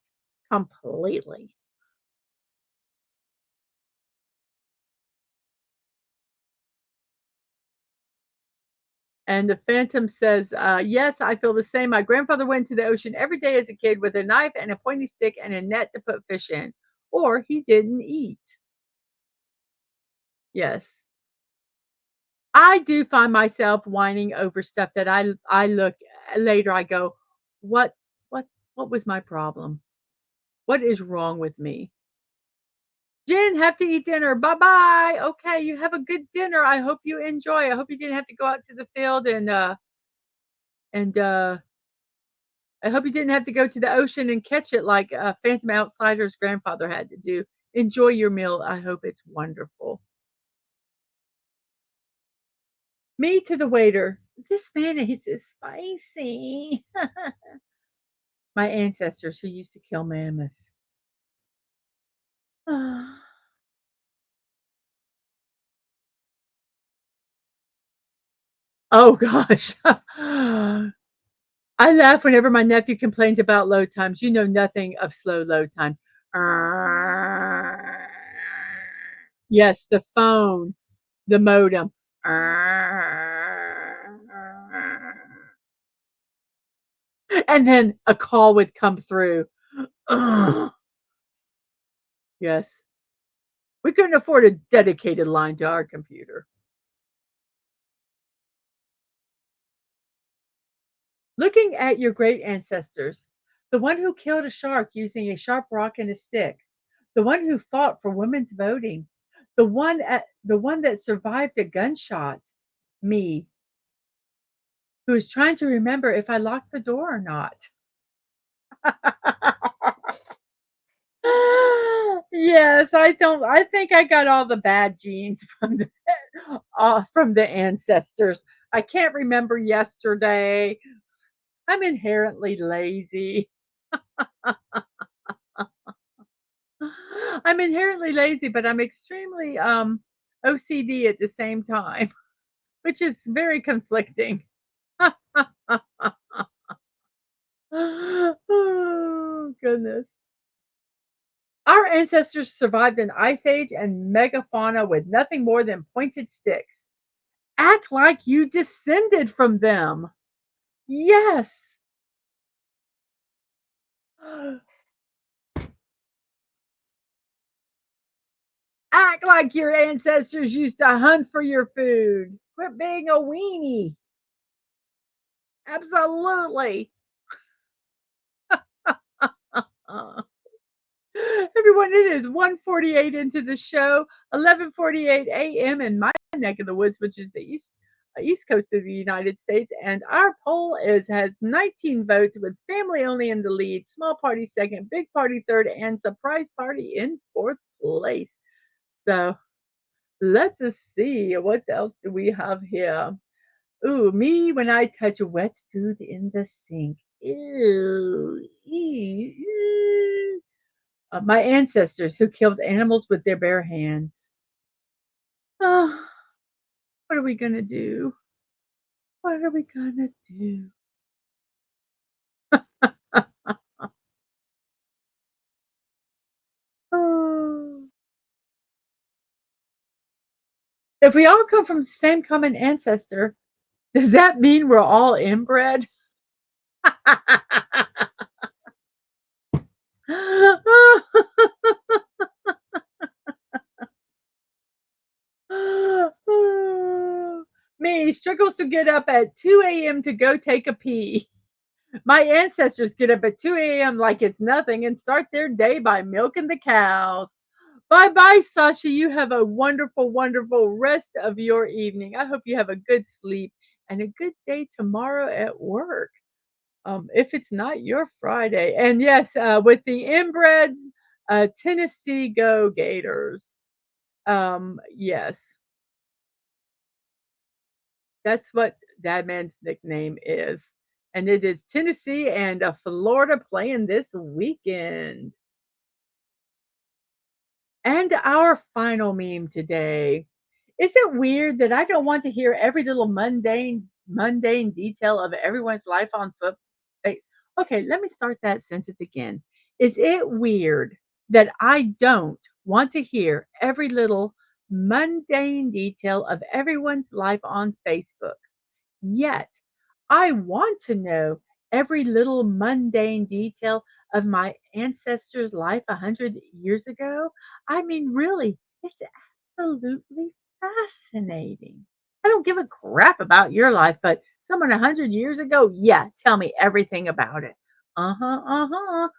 completely. And the Phantom says, yes, I feel the same. My grandfather went to the ocean every day as a kid with a knife and a pointy stick and a net to put fish in, or he didn't eat. Yes. I do find myself whining over stuff that I look later, I go, "What what what was my problem? What is wrong with me?" "Jen, have to eat dinner. Bye-bye. Okay, you have a good dinner. I hope you enjoy. I hope you didn't have to go out to the field and I hope you didn't have to go to the ocean and catch it like, Phantom Outsider's grandfather had to do. Enjoy your meal. I hope it's wonderful." Me to the waiter, "This mayonnaise is spicy." My ancestors who used to kill mammoths. Oh gosh. I laugh whenever my nephew complains about load times. You know nothing of slow load times. Yes, the phone, the modem. And then a call would come through. Yes. We couldn't afford a dedicated line to our computer. Looking at your great ancestors, the one who killed a shark using a sharp rock and a stick, the one who fought for women's voting, the one that survived a gunshot, me, who is trying to remember if I locked the door or not. Yes, I think I got all the bad genes from the ancestors. I can't remember yesterday. I'm inherently lazy. I'm inherently lazy, but I'm extremely OCD at the same time, which is very conflicting. Oh, goodness. Our ancestors survived an ice age and megafauna with nothing more than pointed sticks. Act like you descended from them. Yes. Act like your ancestors used to hunt for your food. Quit being a weenie. Absolutely. Uh, Everyone, it is 1:48 into the show, 11:48 a.m. in my neck of the woods, which is the east coast of the United States, and our poll has 19 votes with family only in the lead, small party second, big party third, and surprise party in fourth place. So let's see what else do we have here. Ooh, me when I touch wet food in the sink. Ew. Ew. My ancestors who killed animals with their bare hands. Oh, what are we gonna do? What are we gonna do? Oh. If we all come from the same common ancestor, does that mean we're all inbred? Me struggles to get up at 2 a.m. to go take a pee. My ancestors get up at 2 a.m. like it's nothing and start their day by milking the cows. Bye bye, Sasha. You have a wonderful, wonderful rest of your evening. I hope you have a good sleep and a good day tomorrow at work. If it's not your Friday. And yes, with the inbreds, Tennessee Go Gators. Yes, that's what Dadman's nickname is. And it is Tennessee and Florida playing this weekend. And our final meme today. Is it weird that I don't want to hear every little mundane detail of everyone's life Okay, let me start that sentence again. Is it weird that I don't want to hear every little mundane detail of everyone's life on Facebook? Yet, I want to know every little mundane detail of my ancestors' life 100 years ago. I mean, really, it's absolutely fascinating. I don't give a crap about your life, but someone 100 years ago, yeah, tell me everything about it. Uh huh, uh huh.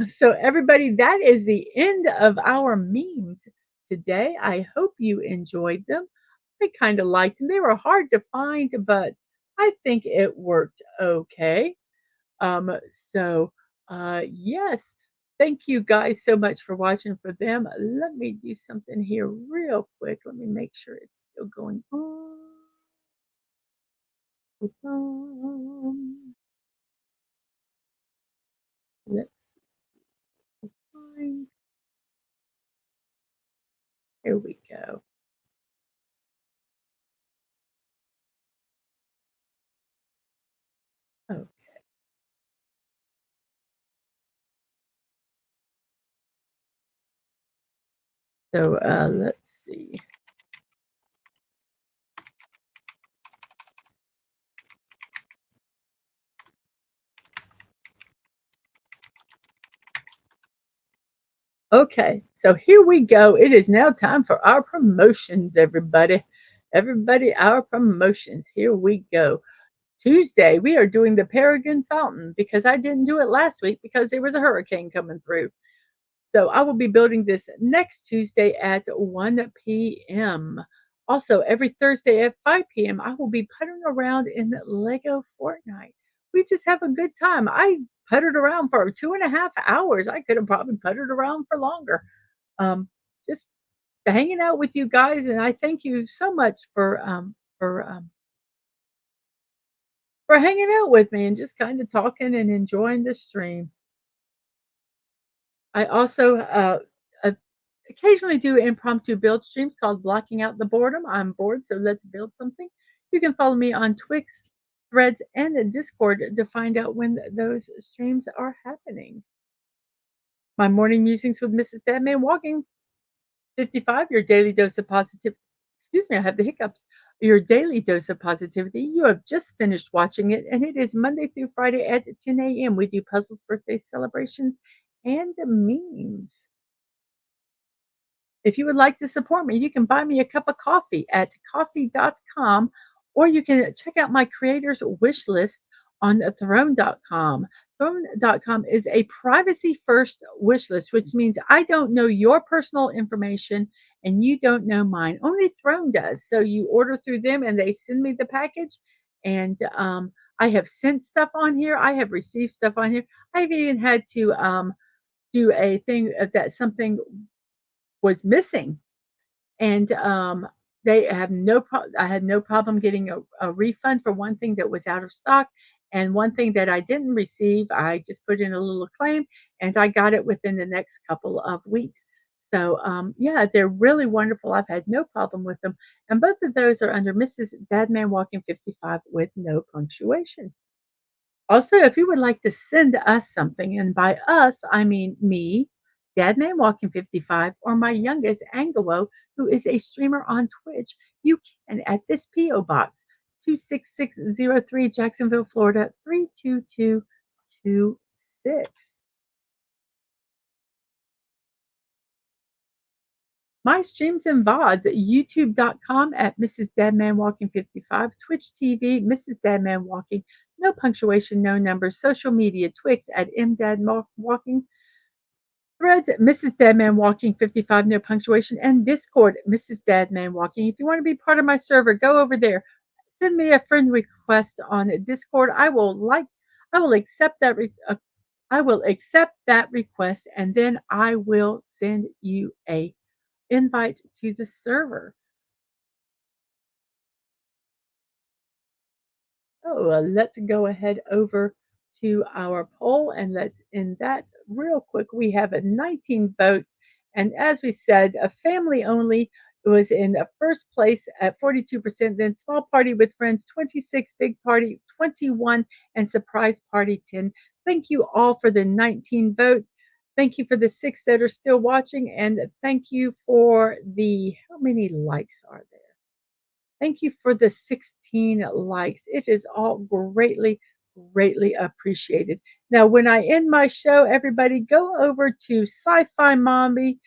So, everybody, that is the end of our memes today. I hope you enjoyed them. I kind of liked them. They were hard to find, but I think it worked okay. Um, so, yes, thank you guys so much for watching for them. Let me do something here real quick. Let me make sure it's still going on. Let's find. Here we go. Oh, so let's see. Okay, so here we go. It is now time for our promotions, everybody. Everybody, our promotions. Here we go. Tuesday, we are doing the Peregrine Fountain because I didn't do it last week because there was a hurricane coming through. So I will be building this next Tuesday at 1 p.m. Also, every Thursday at 5 p.m., I will be puttering around in Lego Fortnite. We just have a good time. I puttered around for 2.5 hours. I could have probably puttered around for longer. Um, just hanging out with you guys, and I thank you so much for hanging out with me and just kind of talking and enjoying the stream. I also uh, occasionally do impromptu build streams called Blocking Out the Boredom. I'm bored, so let's build something. You can follow me on Twix, Threads, and Discord to find out when those streams are happening. My morning musings with Mrs. Deadman Walking 55, your daily dose of positive. Excuse me, I have the hiccups. Your daily dose of positivity. You have just finished watching it, and it is Monday through Friday at 10 a.m. We do puzzles, birthday celebrations, and memes. If you would like to support me, you can buy me a cup of coffee at coffee.com, or you can check out my creator's wish list on throne.com. Throne.com is a privacy first wish list, which means I don't know your personal information and you don't know mine. Only Throne does. So you order through them and they send me the package. And I have sent stuff on here. I have received stuff on here. I've even had to do a thing that something was missing and they have I had no problem getting a refund for one thing that was out of stock, and one thing that I didn't receive, I just put in a little claim, and I got it within the next couple of weeks. So yeah, they're really wonderful. I've had no problem with them, and both of those are under Mrs. DadmanWalking55 with no punctuation. Also, if you would like to send us something, and by us, I mean me, Dadman Walking 55, or my youngest, Angelo, who is a streamer on Twitch, you can at this P.O. Box 26603, Jacksonville, Florida 32226. My streams and VODs at youtube.com at Mrs. DadmanWalking55, Twitch TV, Mrs. Dadman Walking, no punctuation, no numbers, social media, Twix at MDadWalking, Threads at Mrs. Dadman Walking 55, no punctuation, and Discord Mrs. Dadman Walking. If you want to be part of my server, go over there. Send me a friend request on Discord. I will accept I will accept that request, and then I will send you a invite to the server. Oh, let's go ahead over to our poll and let's end that real quick. We have 19 votes. And as we said, a family only was in first place at 42%, then small party with friends 26, big party 21, and surprise party 10. Thank you all for the 19 votes. Thank you for the 6 that are still watching. And thank you for the, how many likes are there? Thank you for the 16 likes. It is all greatly, greatly appreciated. Now, when I end my show, everybody go over to Sci-Fi Mommy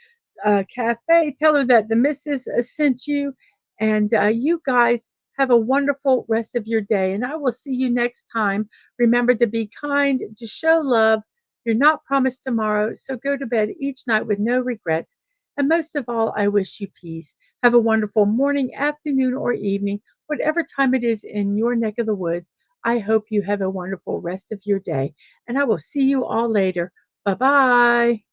Cafe. Tell her that the missus sent you. And you guys have a wonderful rest of your day. And I will see you next time. Remember to be kind, to show love. You're not promised tomorrow, so go to bed each night with no regrets. And most of all, I wish you peace. Have a wonderful morning, afternoon, or evening, whatever time it is in your neck of the woods. I hope you have a wonderful rest of your day, and I will see you all later. Bye bye.